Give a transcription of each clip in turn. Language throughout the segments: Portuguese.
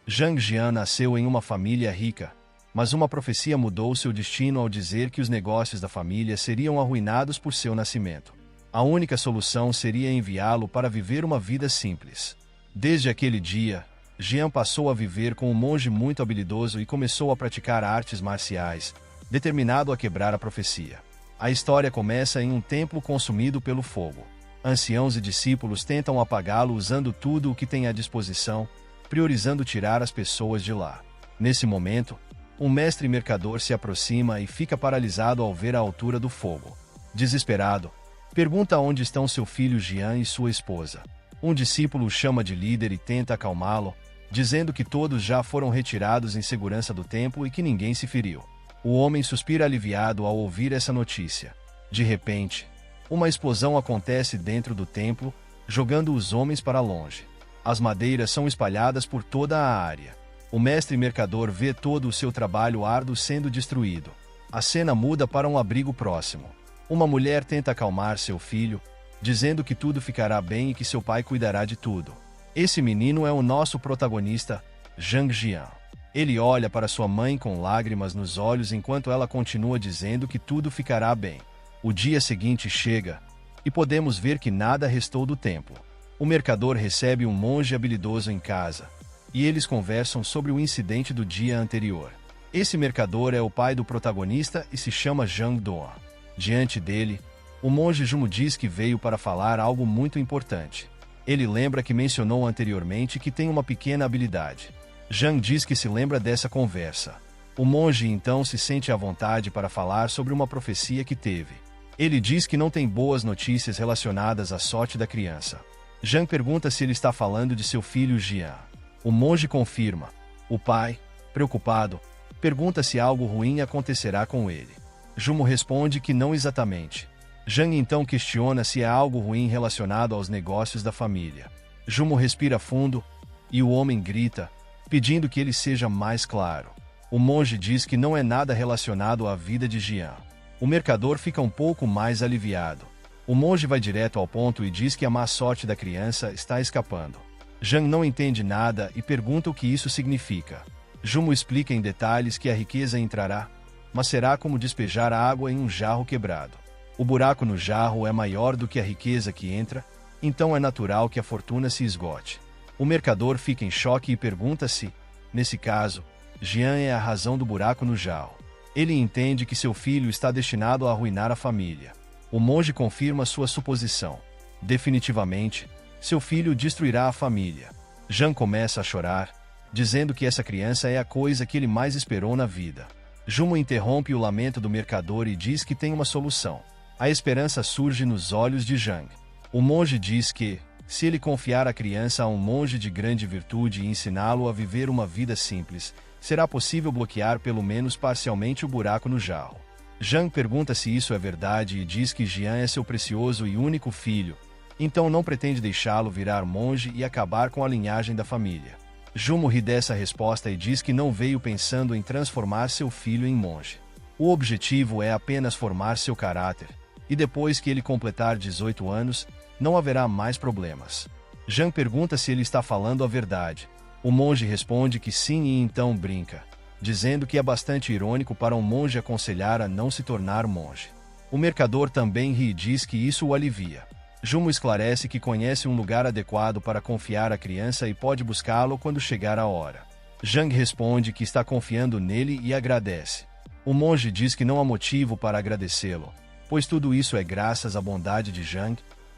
Zhang Jian nasceu em uma família rica, mas uma profecia mudou seu destino ao dizer que os negócios da família seriam arruinados por seu nascimento. A única solução seria enviá-lo para viver uma vida simples. Desde aquele dia, Jian passou a viver com um monge muito habilidoso e começou a praticar artes marciais, determinado a quebrar a profecia. A história começa em um templo consumido pelo fogo. Anciãos e discípulos tentam apagá-lo usando tudo o que têm à disposição, priorizando tirar as pessoas de lá. Nesse momento, um mestre mercador se aproxima e fica paralisado ao ver a altura do fogo. Desesperado, pergunta onde estão seu filho Jian e sua esposa. Um discípulo o chama de líder e tenta acalmá-lo, dizendo que todos já foram retirados em segurança do templo e que ninguém se feriu. O homem suspira aliviado ao ouvir essa notícia. De repente, uma explosão acontece dentro do templo, jogando os homens para longe. As madeiras são espalhadas por toda a área. O mestre mercador vê todo o seu trabalho árduo sendo destruído. A cena muda para um abrigo próximo. Uma mulher tenta acalmar seu filho, dizendo que tudo ficará bem e que seu pai cuidará de tudo. Esse menino é o nosso protagonista, Zhang Jian. Ele olha para sua mãe com lágrimas nos olhos enquanto ela continua dizendo que tudo ficará bem. O dia seguinte chega, e podemos ver que nada restou do templo. O mercador recebe um monge habilidoso em casa, e eles conversam sobre o incidente do dia anterior. Esse mercador é o pai do protagonista e se chama Zhang Duan. Diante dele, o monge Jumo diz que veio para falar algo muito importante. Ele lembra que mencionou anteriormente que tem uma pequena habilidade. Zhang diz que se lembra dessa conversa. O monge então se sente à vontade para falar sobre uma profecia que teve. Ele diz que não tem boas notícias relacionadas à sorte da criança. Zhang pergunta se ele está falando de seu filho Jian. O monge confirma. O pai, preocupado, pergunta se algo ruim acontecerá com ele. Jumo responde que não exatamente. Zhang então questiona se é algo ruim relacionado aos negócios da família. Jumo respira fundo, e o homem grita, pedindo que ele seja mais claro. O monge diz que não é nada relacionado à vida de Jian. O mercador fica um pouco mais aliviado. O monge vai direto ao ponto e diz que a má sorte da criança está escapando. Zhang não entende nada e pergunta o que isso significa. Jumo explica em detalhes que a riqueza entrará, mas será como despejar água em um jarro quebrado. O buraco no jarro é maior do que a riqueza que entra, então é natural que a fortuna se esgote. O mercador fica em choque e pergunta se, nesse caso, Jian é a razão do buraco no jarro. Ele entende que seu filho está destinado a arruinar a família. O monge confirma sua suposição. Definitivamente, seu filho destruirá a família. Zhang começa a chorar, dizendo que essa criança é a coisa que ele mais esperou na vida. Jumo interrompe o lamento do mercador e diz que tem uma solução. A esperança surge nos olhos de Zhang. O monge diz que, se ele confiar a criança a um monge de grande virtude e ensiná-lo a viver uma vida simples, será possível bloquear pelo menos parcialmente o buraco no jarro. Zhang pergunta se isso é verdade e diz que Jian é seu precioso e único filho, então não pretende deixá-lo virar monge e acabar com a linhagem da família. Jumo ri dessa resposta e diz que não veio pensando em transformar seu filho em monge. O objetivo é apenas formar seu caráter, e depois que ele completar 18 anos, não haverá mais problemas. Zhang pergunta se ele está falando a verdade. O monge responde que sim e então brinca, dizendo que é bastante irônico para um monge aconselhar a não se tornar monge. O mercador também ri e diz que isso o alivia. Jumo esclarece que conhece um lugar adequado para confiar a criança e pode buscá-lo quando chegar a hora. Zhang responde que está confiando nele e agradece. O monge diz que não há motivo para agradecê-lo, pois tudo isso é graças à bondade de Zhang,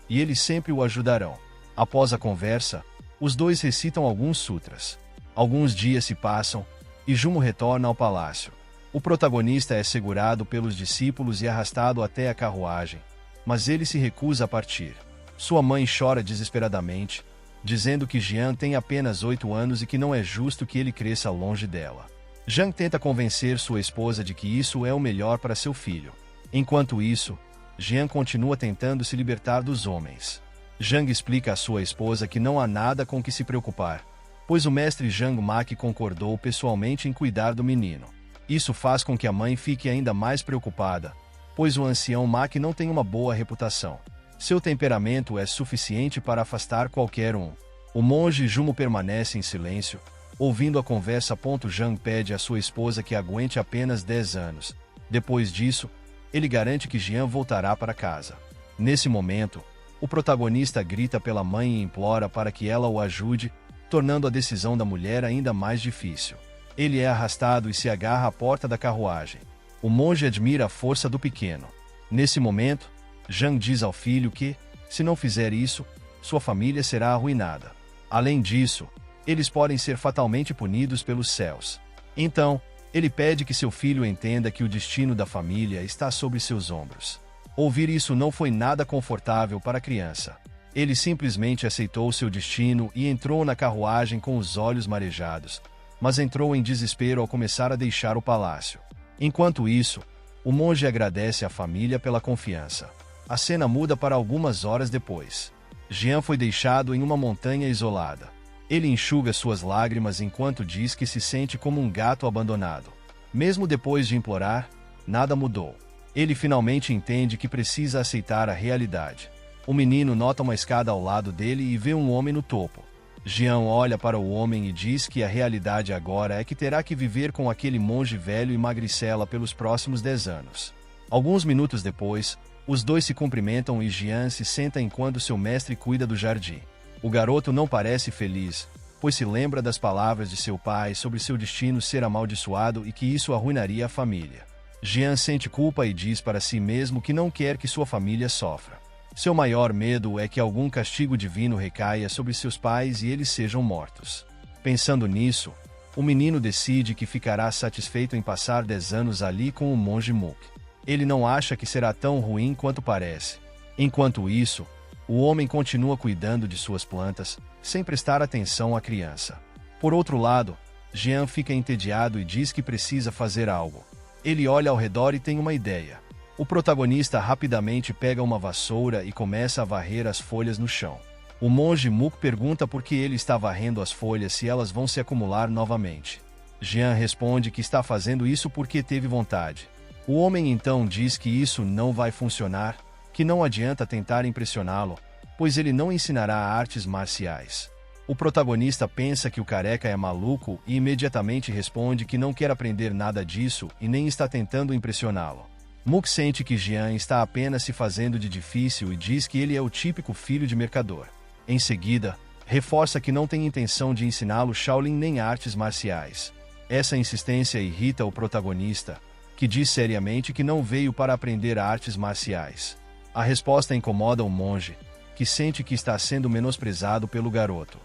e eles sempre o ajudarão. Após a conversa, os dois recitam alguns sutras. Alguns dias se passam, e Jumo retorna ao palácio. O protagonista é segurado pelos discípulos e arrastado até a carruagem, mas ele se recusa a partir. Sua mãe chora desesperadamente, dizendo que Jian tem apenas 8 anos e que não é justo que ele cresça longe dela. Zhang tenta convencer sua esposa de que isso é o melhor para seu filho. Enquanto isso, Jian continua tentando se libertar dos homens. Zhang explica à sua esposa que não há nada com que se preocupar, pois o mestre Zhang Maqi concordou pessoalmente em cuidar do menino. Isso faz com que a mãe fique ainda mais preocupada, pois o ancião Maqi não tem uma boa reputação. Seu temperamento é suficiente para afastar qualquer um. O monge Jumo permanece em silêncio, Ouvindo a conversa, Zhang pede à sua esposa que aguente apenas 10 anos. Depois disso, ele garante que Jian voltará para casa. Nesse momento, o protagonista grita pela mãe e implora para que ela o ajude, tornando a decisão da mulher ainda mais difícil. Ele é arrastado e se agarra à porta da carruagem. O monge admira a força do pequeno. Nesse momento, Zhang diz ao filho que, se não fizer isso, sua família será arruinada. Além disso, eles podem ser fatalmente punidos pelos céus. Então, ele pede que seu filho entenda que o destino da família está sobre seus ombros. Ouvir isso não foi nada confortável para a criança. Ele simplesmente aceitou seu destino e entrou na carruagem com os olhos marejados, mas entrou em desespero ao começar a deixar o palácio. Enquanto isso, o monge agradece à família pela confiança. A cena muda para algumas horas depois. Jian foi deixado em uma montanha isolada. Ele enxuga suas lágrimas enquanto diz que se sente como um gato abandonado. Mesmo depois de implorar, nada mudou. Ele finalmente entende que precisa aceitar a realidade. O menino nota uma escada ao lado dele e vê um homem no topo. Jian olha para o homem e diz que a realidade agora é que terá que viver com aquele monge velho e magricela pelos próximos 10 anos. Alguns minutos depois, os dois se cumprimentam e Jian se senta enquanto seu mestre cuida do jardim. O garoto não parece feliz, pois se lembra das palavras de seu pai sobre seu destino ser amaldiçoado e que isso arruinaria a família. Jian sente culpa e diz para si mesmo que não quer que sua família sofra. Seu maior medo é que algum castigo divino recaia sobre seus pais e eles sejam mortos. Pensando nisso, o menino decide que ficará satisfeito em passar 10 anos ali com o monge Mook. Ele não acha que será tão ruim quanto parece. Enquanto isso, o homem continua cuidando de suas plantas, sem prestar atenção à criança. Por outro lado, Jian fica entediado e diz que precisa fazer algo. Ele olha ao redor e tem uma ideia. O protagonista rapidamente pega uma vassoura e começa a varrer as folhas no chão. O monge Mook pergunta por que ele está varrendo as folhas se elas vão se acumular novamente. Jian responde que está fazendo isso porque teve vontade. O homem então diz que isso não vai funcionar, que não adianta tentar impressioná-lo, pois ele não ensinará artes marciais. O protagonista pensa que o careca é maluco e imediatamente responde que não quer aprender nada disso e nem está tentando impressioná-lo. Mook sente que Jian está apenas se fazendo de difícil e diz que ele é o típico filho de mercador. Em seguida, reforça que não tem intenção de ensiná-lo Shaolin nem artes marciais. Essa insistência irrita o protagonista, que diz seriamente que não veio para aprender artes marciais. A resposta incomoda o monge, que sente que está sendo menosprezado pelo garoto.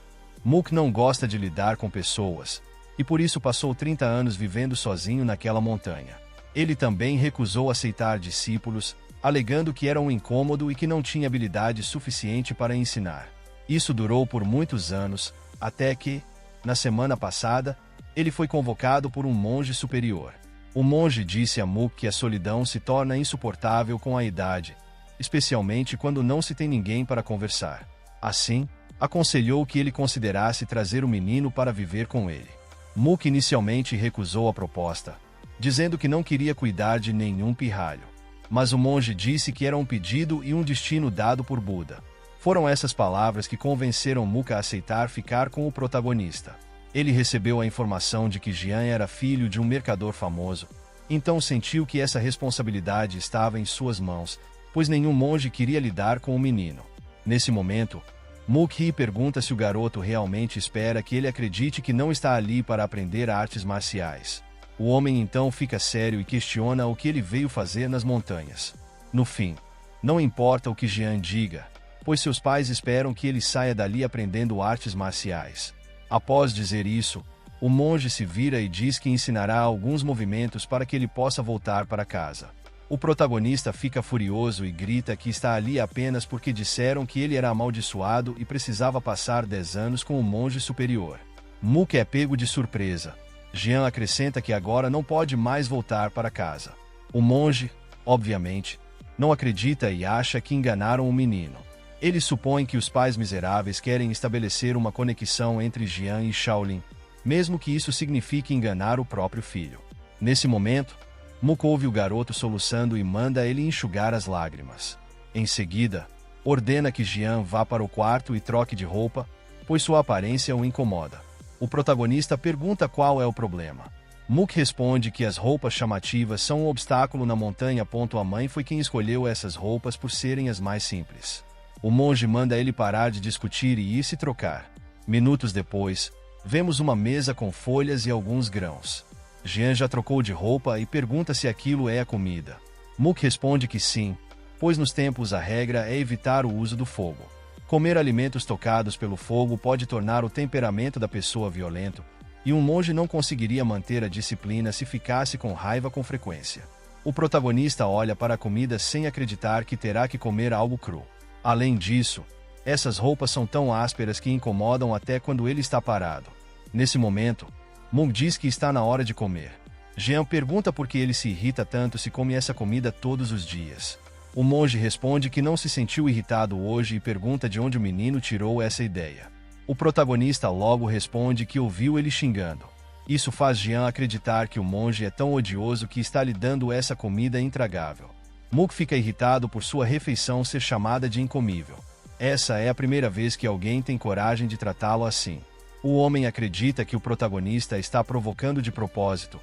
Mook não gosta de lidar com pessoas, e por isso passou 30 anos vivendo sozinho naquela montanha. Ele também recusou aceitar discípulos, alegando que era um incômodo e que não tinha habilidade suficiente para ensinar. Isso durou por muitos anos, até que, na semana passada, ele foi convocado por um monge superior. O monge disse a Mook que a solidão se torna insuportável com a idade, especialmente quando não se tem ninguém para conversar. Assim, aconselhou que ele considerasse trazer o menino para viver com ele. Mook inicialmente recusou a proposta, dizendo que não queria cuidar de nenhum pirralho. Mas o monge disse que era um pedido e um destino dado por Buda. Foram essas palavras que convenceram Mook a aceitar ficar com o protagonista. Ele recebeu a informação de que Jian era filho de um mercador famoso, então sentiu que essa responsabilidade estava em suas mãos, pois nenhum monge queria lidar com o menino. Nesse momento, Mook pergunta se o garoto realmente espera que ele acredite que não está ali para aprender artes marciais. O homem então fica sério e questiona o que ele veio fazer nas montanhas. No fim, não importa o que Jian diga, pois seus pais esperam que ele saia dali aprendendo artes marciais. Após dizer isso, o monge se vira e diz que ensinará alguns movimentos para que ele possa voltar para casa. O protagonista fica furioso e grita que está ali apenas porque disseram que ele era amaldiçoado e precisava passar 10 anos com o monge superior. Mook é pego de surpresa. Jian acrescenta que agora não pode mais voltar para casa. O monge, obviamente, não acredita e acha que enganaram o menino. Ele supõe que os pais miseráveis querem estabelecer uma conexão entre Jian e Shaolin, mesmo que isso signifique enganar o próprio filho. Nesse momento, Mook ouve o garoto soluçando e manda ele enxugar as lágrimas. Em seguida, ordena que Jian vá para o quarto e troque de roupa, pois sua aparência o incomoda. O protagonista pergunta qual é o problema. Mook responde que as roupas chamativas são um obstáculo na montanha. A mãe foi quem escolheu essas roupas por serem as mais simples. O monge manda ele parar de discutir e ir se trocar. Minutos depois, vemos uma mesa com folhas e alguns grãos. Jian já trocou de roupa e pergunta se aquilo é a comida. Mook responde que sim, pois nos templos a regra é evitar o uso do fogo. Comer alimentos tocados pelo fogo pode tornar o temperamento da pessoa violento, e um monge não conseguiria manter a disciplina se ficasse com raiva com frequência. O protagonista olha para a comida sem acreditar que terá que comer algo cru. Além disso, essas roupas são tão ásperas que incomodam até quando ele está parado. Nesse momento, Mook diz que está na hora de comer. Jian pergunta por que ele se irrita tanto se come essa comida todos os dias. O monge responde que não se sentiu irritado hoje e pergunta de onde o menino tirou essa ideia. O protagonista logo responde que ouviu ele xingando. Isso faz Jian acreditar que o monge é tão odioso que está lhe dando essa comida intragável. Mook fica irritado por sua refeição ser chamada de incomível. Essa é a primeira vez que alguém tem coragem de tratá-lo assim. O homem acredita que o protagonista está provocando de propósito,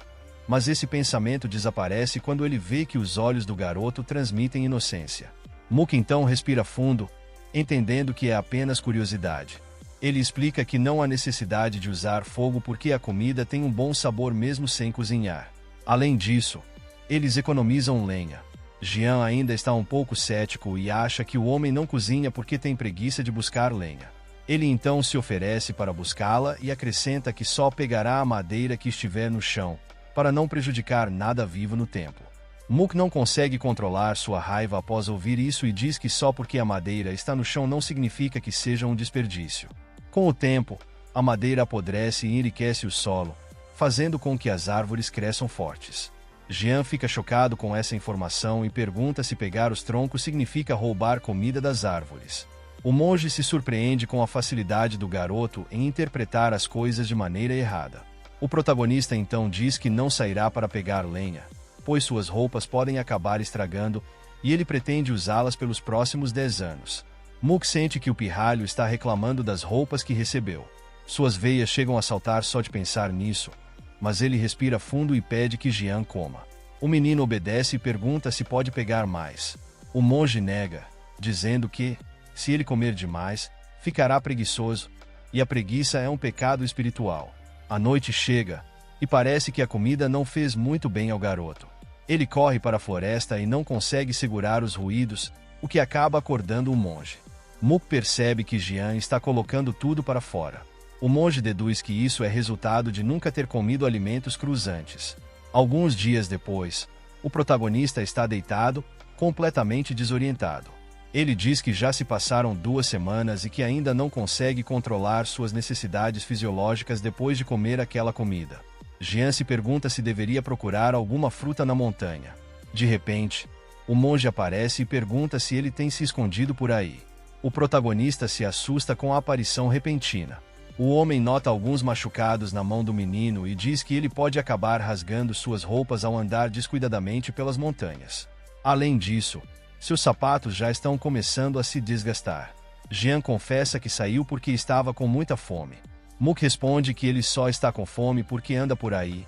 mas esse pensamento desaparece quando ele vê que os olhos do garoto transmitem inocência. Mook então respira fundo, entendendo que é apenas curiosidade. Ele explica que não há necessidade de usar fogo porque a comida tem um bom sabor mesmo sem cozinhar. Além disso, eles economizam lenha. Jian ainda está um pouco cético e acha que o homem não cozinha porque tem preguiça de buscar lenha. Ele então se oferece para buscá-la e acrescenta que só pegará a madeira que estiver no chão, para não prejudicar nada vivo no templo. Mook não consegue controlar sua raiva após ouvir isso e diz que só porque a madeira está no chão não significa que seja um desperdício. Com o tempo, a madeira apodrece e enriquece o solo, fazendo com que as árvores cresçam fortes. Jian fica chocado com essa informação e pergunta se pegar os troncos significa roubar comida das árvores. O monge se surpreende com a facilidade do garoto em interpretar as coisas de maneira errada. O protagonista então diz que não sairá para pegar lenha, pois suas roupas podem acabar estragando, e ele pretende usá-las pelos próximos 10 anos. Mook sente que o pirralho está reclamando das roupas que recebeu. Suas veias chegam a saltar só de pensar nisso, mas ele respira fundo e pede que Jian coma. O menino obedece e pergunta se pode pegar mais. O monge nega, dizendo que, se ele comer demais, ficará preguiçoso, e a preguiça é um pecado espiritual. A noite chega, e parece que a comida não fez muito bem ao garoto. Ele corre para a floresta e não consegue segurar os ruídos, o que acaba acordando o monge. Mook percebe que Jian está colocando tudo para fora. O monge deduz que isso é resultado de nunca ter comido alimentos crus antes. Alguns dias depois, o protagonista está deitado, completamente desorientado. Ele diz que já se passaram 2 semanas e que ainda não consegue controlar suas necessidades fisiológicas depois de comer aquela comida. Jian se pergunta se deveria procurar alguma fruta na montanha. De repente, o monge aparece e pergunta se ele tem se escondido por aí. O protagonista se assusta com a aparição repentina. O homem nota alguns machucados na mão do menino e diz que ele pode acabar rasgando suas roupas ao andar descuidadamente pelas montanhas. Além disso, seus sapatos já estão começando a se desgastar. Jian confessa que saiu porque estava com muita fome. Mook responde que ele só está com fome porque anda por aí,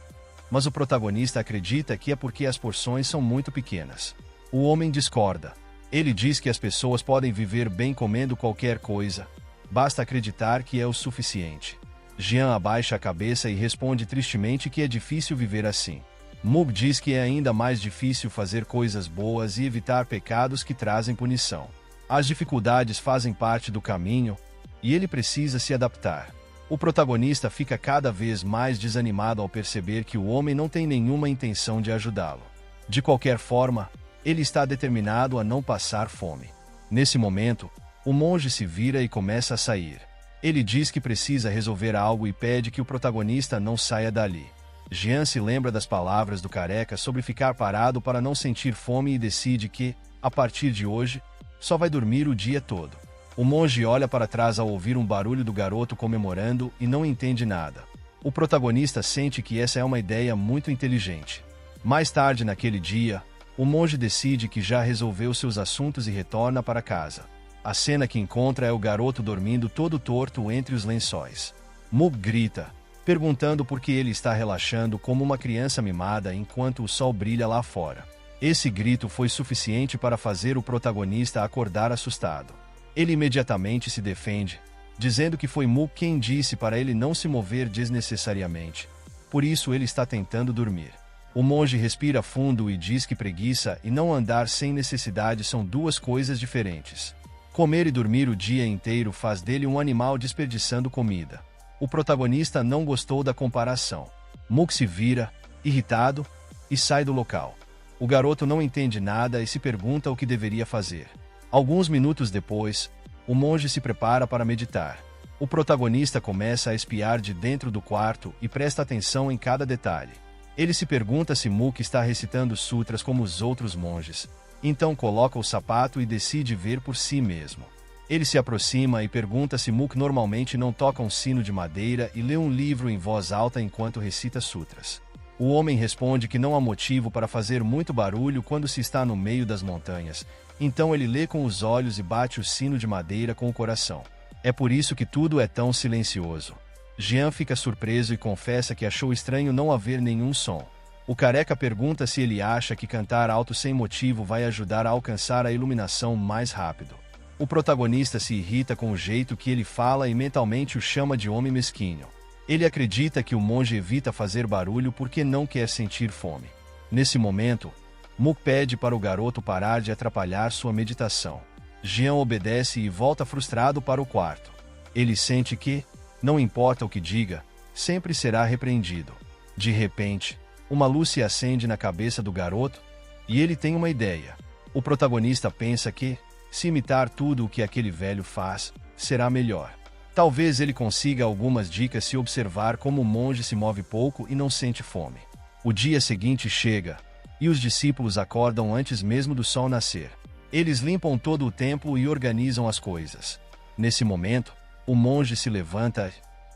mas o protagonista acredita que é porque as porções são muito pequenas. O homem discorda. Ele diz que as pessoas podem viver bem comendo qualquer coisa, basta acreditar que é o suficiente. Jian abaixa a cabeça e responde tristemente que é difícil viver assim. Mook diz que é ainda mais difícil fazer coisas boas e evitar pecados que trazem punição. As dificuldades fazem parte do caminho, e ele precisa se adaptar. O protagonista fica cada vez mais desanimado ao perceber que o homem não tem nenhuma intenção de ajudá-lo. De qualquer forma, ele está determinado a não passar fome. Nesse momento, o monge se vira e começa a sair. Ele diz que precisa resolver algo e pede que o protagonista não saia dali. Jian se lembra das palavras do careca sobre ficar parado para não sentir fome e decide que, a partir de hoje, só vai dormir o dia todo. O monge olha para trás ao ouvir um barulho do garoto comemorando e não entende nada. O protagonista sente que essa é uma ideia muito inteligente. Mais tarde naquele dia, o monge decide que já resolveu seus assuntos e retorna para casa. A cena que encontra é o garoto dormindo todo torto entre os lençóis. Mook grita, perguntando por que ele está relaxando como uma criança mimada enquanto o sol brilha lá fora. Esse grito foi suficiente para fazer o protagonista acordar assustado. Ele imediatamente se defende, dizendo que foi Mook quem disse para ele não se mover desnecessariamente. Por isso ele está tentando dormir. O monge respira fundo e diz que preguiça e não andar sem necessidade são duas coisas diferentes. Comer e dormir o dia inteiro faz dele um animal desperdiçando comida. O protagonista não gostou da comparação. Mook se vira, irritado, e sai do local. O garoto não entende nada e se pergunta o que deveria fazer. Alguns minutos depois, o monge se prepara para meditar. O protagonista começa a espiar de dentro do quarto e presta atenção em cada detalhe. Ele se pergunta se Mook está recitando sutras como os outros monges. Então coloca o sapato e decide ver por si mesmo. Ele se aproxima e pergunta se Mook normalmente não toca um sino de madeira e lê um livro em voz alta enquanto recita sutras. O homem responde que não há motivo para fazer muito barulho quando se está no meio das montanhas, então ele lê com os olhos e bate o sino de madeira com o coração. É por isso que tudo é tão silencioso. Jian fica surpreso e confessa que achou estranho não haver nenhum som. O careca pergunta se ele acha que cantar alto sem motivo vai ajudar a alcançar a iluminação mais rápido. O protagonista se irrita com o jeito que ele fala e mentalmente o chama de homem mesquinho. Ele acredita que o monge evita fazer barulho porque não quer sentir fome. Nesse momento, Mook pede para o garoto parar de atrapalhar sua meditação. Jian obedece e volta frustrado para o quarto. Ele sente que, não importa o que diga, sempre será repreendido. De repente, uma luz se acende na cabeça do garoto, e ele tem uma ideia. O protagonista pensa que, se imitar tudo o que aquele velho faz, será melhor. Talvez ele consiga algumas dicas se observar como o monge se move pouco e não sente fome. O dia seguinte chega, e os discípulos acordam antes mesmo do sol nascer. Eles limpam todo o templo e organizam as coisas. Nesse momento, o monge se levanta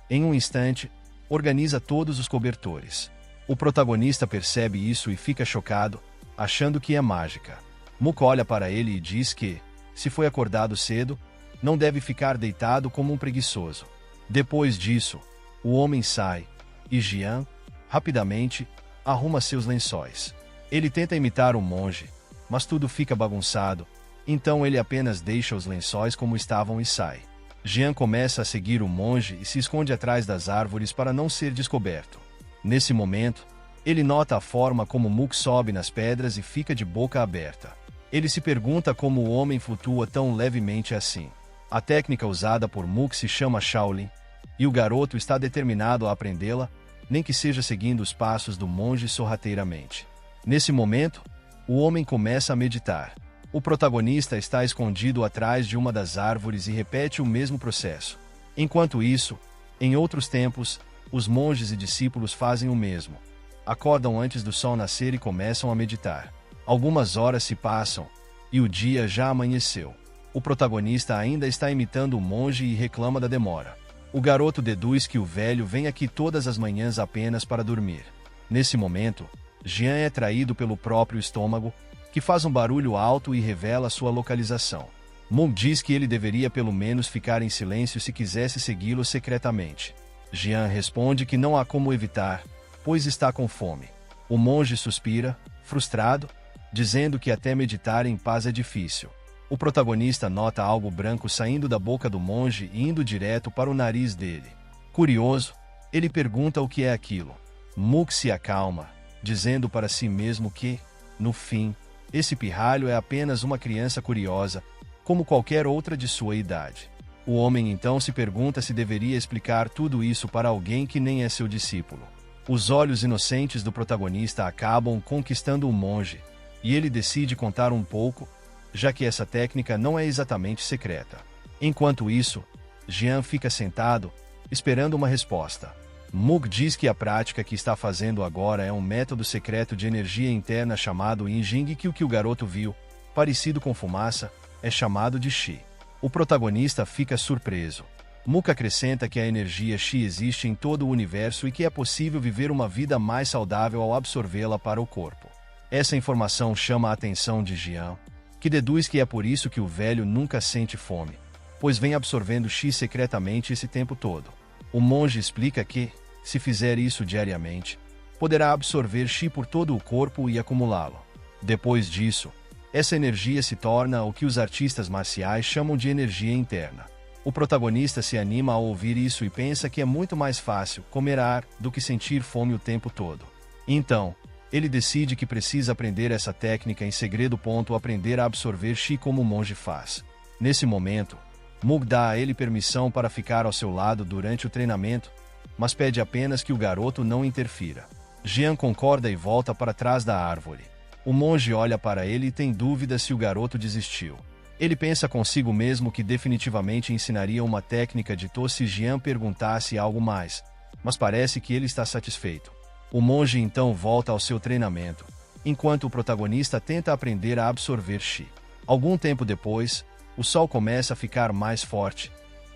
e, em um instante, organiza todos os cobertores. O protagonista percebe isso e fica chocado, achando que é mágica. Mook olha para ele e diz que, se foi acordado cedo, não deve ficar deitado como um preguiçoso. Depois disso, o homem sai, e Jian, rapidamente, arruma seus lençóis. Ele tenta imitar o monge, mas tudo fica bagunçado, então ele apenas deixa os lençóis como estavam e sai. Jian começa a seguir o monge e se esconde atrás das árvores para não ser descoberto. Nesse momento, ele nota a forma como Mook sobe nas pedras e fica de boca aberta. Ele se pergunta como o homem flutua tão levemente assim. A técnica usada por Mook se chama Shaolin, e o garoto está determinado a aprendê-la, nem que seja seguindo os passos do monge sorrateiramente. Nesse momento, o homem começa a meditar. O protagonista está escondido atrás de uma das árvores e repete o mesmo processo. Enquanto isso, em outros templos, os monges e discípulos fazem o mesmo. Acordam antes do sol nascer e começam a meditar. Algumas horas se passam, e o dia já amanheceu. O protagonista ainda está imitando o monge e reclama da demora. O garoto deduz que o velho vem aqui todas as manhãs apenas para dormir. Nesse momento, Jian é traído pelo próprio estômago, que faz um barulho alto e revela sua localização. Mook diz que ele deveria pelo menos ficar em silêncio se quisesse segui-lo secretamente. Jian responde que não há como evitar, pois está com fome. O monge suspira, frustrado, dizendo que até meditar em paz é difícil. O protagonista nota algo branco saindo da boca do monge e indo direto para o nariz dele. Curioso, ele pergunta o que é aquilo. Mook se acalma, dizendo para si mesmo que, no fim, esse pirralho é apenas uma criança curiosa, como qualquer outra de sua idade. O homem então se pergunta se deveria explicar tudo isso para alguém que nem é seu discípulo. Os olhos inocentes do protagonista acabam conquistando o monge, e ele decide contar um pouco, já que essa técnica não é exatamente secreta. Enquanto isso, Jian fica sentado, esperando uma resposta. Mook diz que a prática que está fazendo agora é um método secreto de energia interna chamado Yin Jing e que o que o garoto viu, parecido com fumaça, é chamado de Qi. O protagonista fica surpreso. Mook acrescenta que a energia Qi existe em todo o universo e que é possível viver uma vida mais saudável ao absorvê-la para o corpo. Essa informação chama a atenção de Jian, que deduz que é por isso que o velho nunca sente fome, pois vem absorvendo Qi secretamente esse tempo todo. O monge explica que, Se fizer isso diariamente, poderá absorver Qi por todo o corpo e acumulá-lo. Depois disso, essa energia se torna o que os artistas marciais chamam de energia interna. O protagonista se anima ao ouvir isso e pensa que é muito mais fácil comer ar do que sentir fome o tempo todo. Então, ele decide que precisa aprender essa técnica em segredo. Aprender a absorver Qi como o monge faz. Nesse momento, Mook dá a ele permissão para ficar ao seu lado durante o treinamento, mas pede apenas que o garoto não interfira. Jian concorda e volta para trás da árvore. O monge olha para ele e tem dúvida se o garoto desistiu. Ele pensa consigo mesmo que definitivamente ensinaria uma técnica de To se Jian perguntasse algo mais, mas parece que ele está satisfeito. O monge então volta ao seu treinamento, enquanto o protagonista tenta aprender a absorver Qi. Algum tempo depois, o sol começa a ficar mais forte,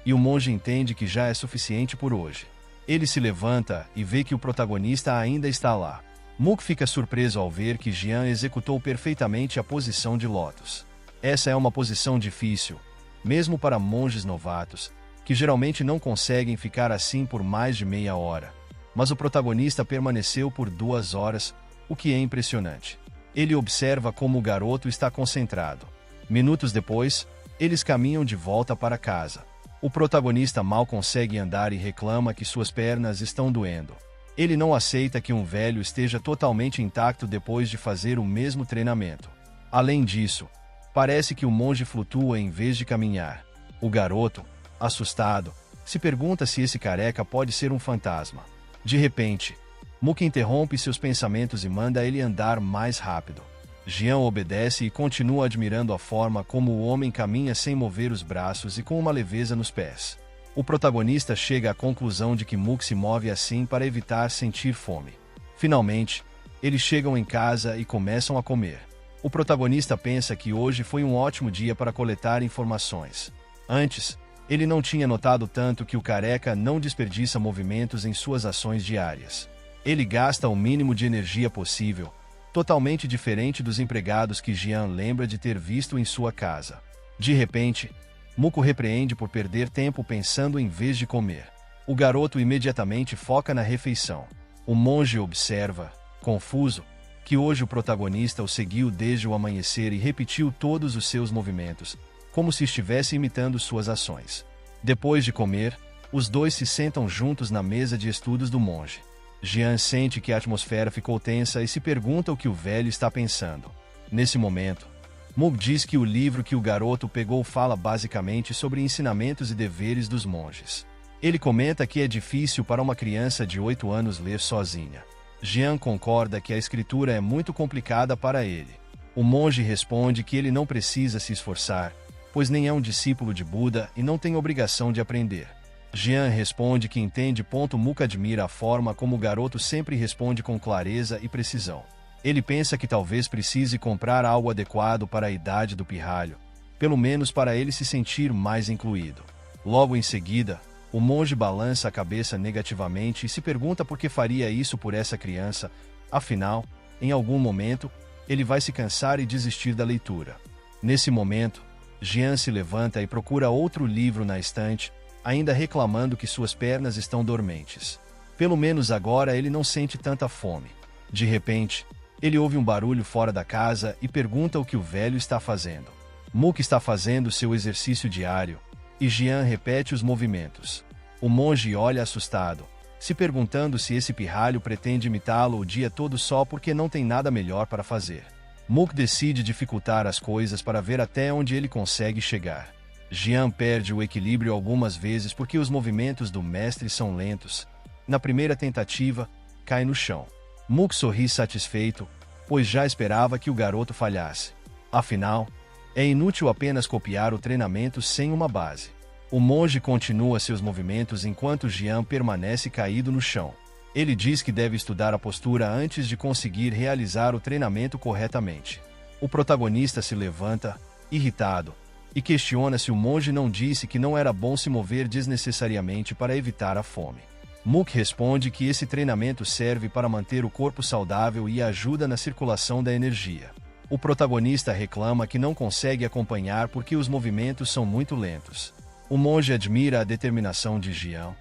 e o monge entende que já é suficiente por hoje. Ele se levanta e vê que o protagonista ainda está lá. Mook fica surpreso ao ver que Jian executou perfeitamente a posição de lótus. Essa é uma posição difícil, mesmo para monges novatos, que geralmente não conseguem ficar assim por mais de meia hora. Mas o protagonista permaneceu por 2 horas, o que é impressionante. Ele observa como o garoto está concentrado. Minutos depois, eles caminham de volta para casa. O protagonista mal consegue andar e reclama que suas pernas estão doendo. Ele não aceita que um velho esteja totalmente intacto depois de fazer o mesmo treinamento. Além disso, parece que o monge flutua em vez de caminhar. O garoto, assustado, se pergunta se esse careca pode ser um fantasma. De repente, Mook interrompe seus pensamentos e manda ele andar mais rápido. Jian obedece e continua admirando a forma como o homem caminha sem mover os braços e com uma leveza nos pés. O protagonista chega à conclusão de que Mook se move assim para evitar sentir fome. Finalmente, eles chegam em casa e começam a comer. O protagonista pensa que hoje foi um ótimo dia para coletar informações. Antes, ele não tinha notado tanto que o careca não desperdiça movimentos em suas ações diárias. Ele gasta o mínimo de energia possível, totalmente diferente dos empregados que Jian lembra de ter visto em sua casa. De repente, Mook o repreende por perder tempo pensando em vez de comer. O garoto imediatamente foca na refeição. O monge observa, confuso, que hoje o protagonista o seguiu desde o amanhecer e repetiu todos os seus movimentos, como se estivesse imitando suas ações. Depois de comer, os dois se sentam juntos na mesa de estudos do monge. Jian sente que a atmosfera ficou tensa e se pergunta o que o velho está pensando. Nesse momento, Mook diz que o livro que o garoto pegou fala basicamente sobre ensinamentos e deveres dos monges. Ele comenta que é difícil para uma criança de 8 anos ler sozinha. Jian concorda que a escritura é muito complicada para ele. O monge responde que ele não precisa se esforçar, pois nem é um discípulo de Buda e não tem obrigação de aprender. Jian responde que entende. Mook admira a forma como o garoto sempre responde com clareza e precisão. Ele pensa que talvez precise comprar algo adequado para a idade do pirralho, pelo menos para ele se sentir mais incluído. Logo em seguida, o monge balança a cabeça negativamente e se pergunta por que faria isso por essa criança, afinal, em algum momento, ele vai se cansar e desistir da leitura. Nesse momento, Jian se levanta e procura outro livro na estante, ainda reclamando que suas pernas estão dormentes. Pelo menos agora ele não sente tanta fome. De repente, ele ouve um barulho fora da casa e pergunta o que o velho está fazendo. Mook está fazendo seu exercício diário, e Jian repete os movimentos. O monge olha assustado, se perguntando se esse pirralho pretende imitá-lo o dia todo só porque não tem nada melhor para fazer. Mook decide dificultar as coisas para ver até onde ele consegue chegar. Jian perde o equilíbrio algumas vezes porque os movimentos do mestre são lentos. Na primeira tentativa, cai no chão. Mook sorri satisfeito, pois já esperava que o garoto falhasse. Afinal, é inútil apenas copiar o treinamento sem uma base. O monge continua seus movimentos enquanto Jian permanece caído no chão. Ele diz que deve estudar a postura antes de conseguir realizar o treinamento corretamente. O protagonista se levanta, irritado, e questiona se o monge não disse que não era bom se mover desnecessariamente para evitar a fome. Mook responde que esse treinamento serve para manter o corpo saudável e ajuda na circulação da energia. O protagonista reclama que não consegue acompanhar porque os movimentos são muito lentos. O monge admira a determinação de Jian,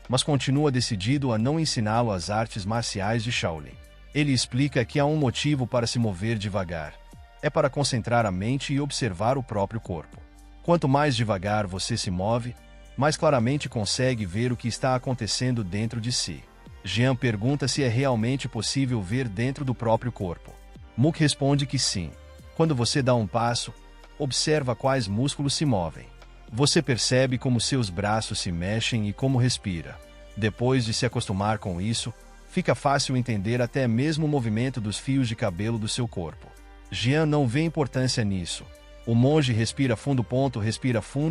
mas continua decidido a não ensiná-lo as artes marciais de Shaolin. Ele explica que há um motivo para se mover devagar. É para concentrar a mente e observar o próprio corpo. Quanto mais devagar você se move, mais claramente consegue ver o que está acontecendo dentro de si. Jian pergunta se é realmente possível ver dentro do próprio corpo. Mook responde que sim. Quando você dá um passo, observa quais músculos se movem. Você percebe como seus braços se mexem e como respira. Depois de se acostumar com isso, fica fácil entender até mesmo o movimento dos fios de cabelo do seu corpo. Jian não vê importância nisso. O monge respira fundo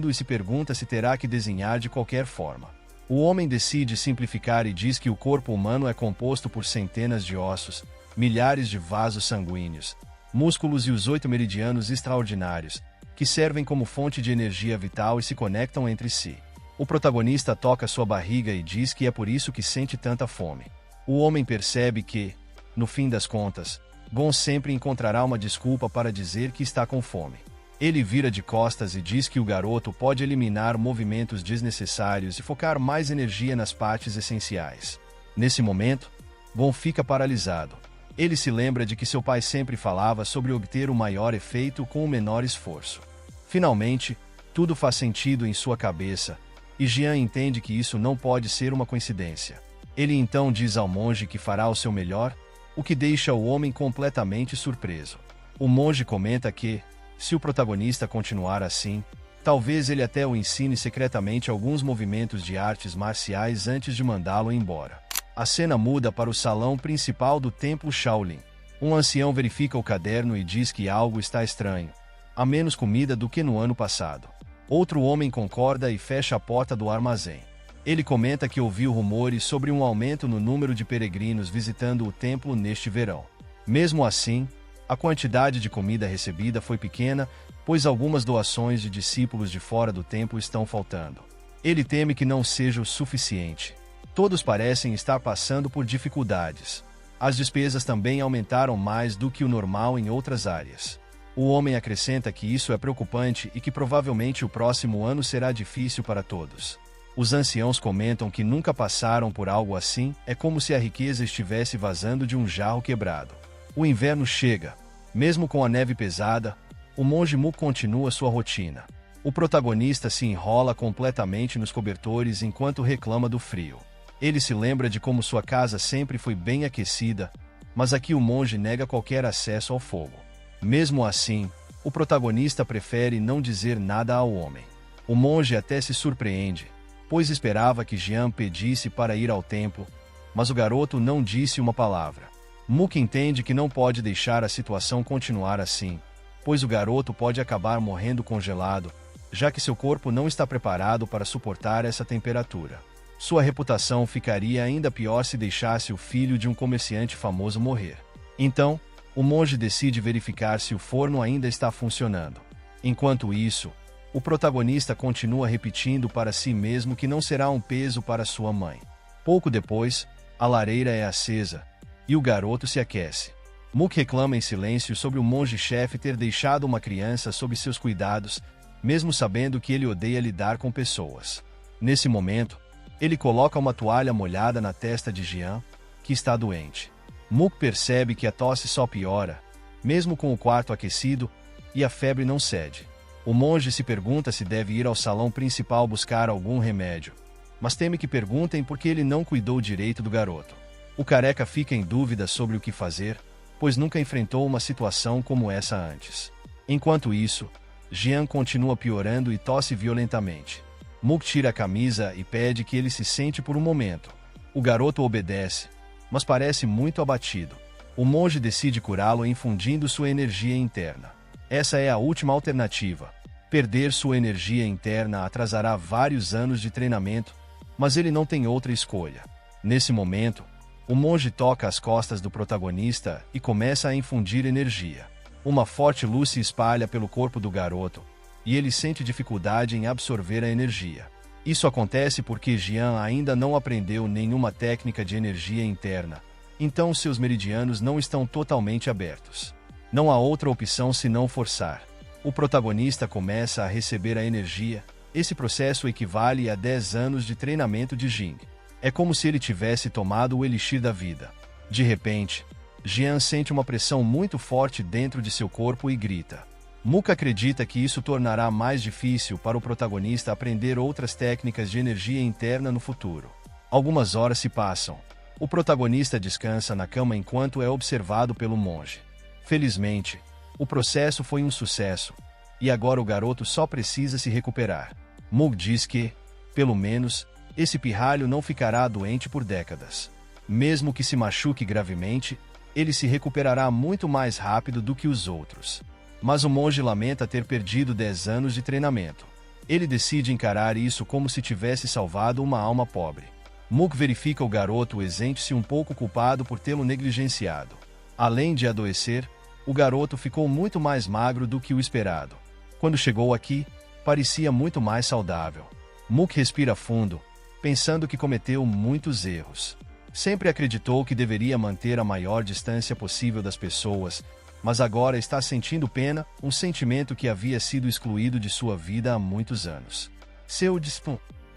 e se pergunta se terá que desenhar de qualquer forma. O homem decide simplificar e diz que o corpo humano é composto por centenas de ossos, milhares de vasos sanguíneos, músculos e os 8 meridianos extraordinários, que servem como fonte de energia vital e se conectam entre si. O protagonista toca sua barriga e diz que é por isso que sente tanta fome. O homem percebe que, no fim das contas, Gon sempre encontrará uma desculpa para dizer que está com fome. Ele vira de costas e diz que o garoto pode eliminar movimentos desnecessários e focar mais energia nas partes essenciais. Nesse momento, Gon fica paralisado. Ele se lembra de que seu pai sempre falava sobre obter o maior efeito com o menor esforço. Finalmente, tudo faz sentido em sua cabeça, e Jian entende que isso não pode ser uma coincidência. Ele então diz ao monge que fará o seu melhor, o que deixa o homem completamente surpreso. O monge comenta que, se o protagonista continuar assim, talvez ele até o ensine secretamente alguns movimentos de artes marciais antes de mandá-lo embora. A cena muda para o salão principal do templo Shaolin. Um ancião verifica o caderno e diz que algo está estranho. Há menos comida do que no ano passado. Outro homem concorda e fecha a porta do armazém. Ele comenta que ouviu rumores sobre um aumento no número de peregrinos visitando o templo neste verão. Mesmo assim, a quantidade de comida recebida foi pequena, pois algumas doações de discípulos de fora do templo estão faltando. Ele teme que não seja o suficiente. Todos parecem estar passando por dificuldades. As despesas também aumentaram mais do que o normal em outras áreas. O homem acrescenta que isso é preocupante e que provavelmente o próximo ano será difícil para todos. Os anciãos comentam que nunca passaram por algo assim, é como se a riqueza estivesse vazando de um jarro quebrado. O inverno chega. Mesmo com a neve pesada, o monge Mu continua sua rotina. O protagonista se enrola completamente nos cobertores enquanto reclama do frio. Ele se lembra de como sua casa sempre foi bem aquecida, mas aqui o monge nega qualquer acesso ao fogo. Mesmo assim, o protagonista prefere não dizer nada ao homem. O monge até se surpreende, pois esperava que Jian pedisse para ir ao templo, mas o garoto não disse uma palavra. Mook entende que não pode deixar a situação continuar assim, pois o garoto pode acabar morrendo congelado, já que seu corpo não está preparado para suportar essa temperatura. Sua reputação ficaria ainda pior se deixasse o filho de um comerciante famoso morrer. Então, o monge decide verificar se o forno ainda está funcionando. Enquanto isso, o protagonista continua repetindo para si mesmo que não será um peso para sua mãe. Pouco depois, a lareira é acesa, e o garoto se aquece. Mook reclama em silêncio sobre o monge-chefe ter deixado uma criança sob seus cuidados, mesmo sabendo que ele odeia lidar com pessoas. Nesse momento, ele coloca uma toalha molhada na testa de Jian, que está doente. Mook percebe que a tosse só piora, mesmo com o quarto aquecido, e a febre não cede. O monge se pergunta se deve ir ao salão principal buscar algum remédio, mas teme que perguntem porque ele não cuidou direito do garoto. O careca fica em dúvida sobre o que fazer, pois nunca enfrentou uma situação como essa antes. Enquanto isso, Jian continua piorando e tosse violentamente. Mook tira a camisa e pede que ele se sente por um momento. O garoto obedece, mas parece muito abatido. O monge decide curá-lo infundindo sua energia interna. Essa é a última alternativa. Perder sua energia interna atrasará vários anos de treinamento, mas ele não tem outra escolha. Nesse momento, o monge toca as costas do protagonista e começa a infundir energia. Uma forte luz se espalha pelo corpo do garoto, e ele sente dificuldade em absorver a energia. Isso acontece porque Jian ainda não aprendeu nenhuma técnica de energia interna, então seus meridianos não estão totalmente abertos. Não há outra opção senão forçar. O protagonista começa a receber a energia. Esse processo equivale a 10 anos de treinamento de Jing. É como se ele tivesse tomado o elixir da vida. De repente, Jian sente uma pressão muito forte dentro de seu corpo e grita. Muk acredita que isso tornará mais difícil para o protagonista aprender outras técnicas de energia interna no futuro. Algumas horas se passam. O protagonista descansa na cama enquanto é observado pelo monge. Felizmente, o processo foi um sucesso, e agora o garoto só precisa se recuperar. Muk diz que, pelo menos, esse pirralho não ficará doente por décadas. Mesmo que se machuque gravemente, ele se recuperará muito mais rápido do que os outros. Mas o monge lamenta ter perdido 10 anos de treinamento. Ele decide encarar isso como se tivesse salvado uma alma pobre. Muk verifica o garoto e sente-se um pouco culpado por tê-lo negligenciado. Além de adoecer, o garoto ficou muito mais magro do que o esperado. Quando chegou aqui, parecia muito mais saudável. Muk respira fundo, pensando que cometeu muitos erros. Sempre acreditou que deveria manter a maior distância possível das pessoas, mas agora está sentindo pena, um sentimento que havia sido excluído de sua vida há muitos anos.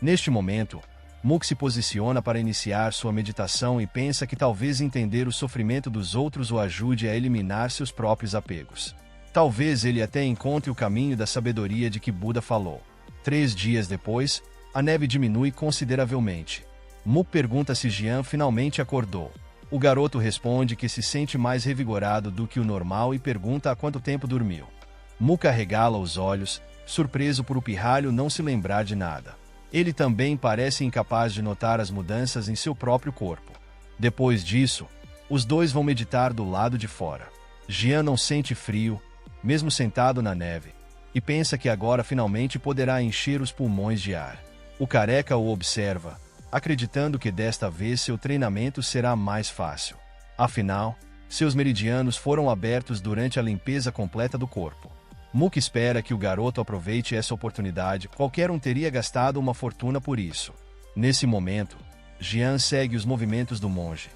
Neste momento, Muk se posiciona para iniciar sua meditação e pensa que talvez entender o sofrimento dos outros o ajude a eliminar seus próprios apegos. Talvez ele até encontre o caminho da sabedoria de que Buda falou. 3 dias depois, a neve diminui consideravelmente. Muk pergunta se Jian finalmente acordou. O garoto responde que se sente mais revigorado do que o normal e pergunta há quanto tempo dormiu. Muk arregala os olhos, surpreso por o pirralho não se lembrar de nada. Ele também parece incapaz de notar as mudanças em seu próprio corpo. Depois disso, os dois vão meditar do lado de fora. Jian não sente frio, mesmo sentado na neve, e pensa que agora finalmente poderá encher os pulmões de ar. O careca o observa, acreditando que desta vez seu treinamento será mais fácil. Afinal, seus meridianos foram abertos durante a limpeza completa do corpo. Muk espera que o garoto aproveite essa oportunidade, qualquer um teria gastado uma fortuna por isso. Nesse momento, Jian segue os movimentos do monge.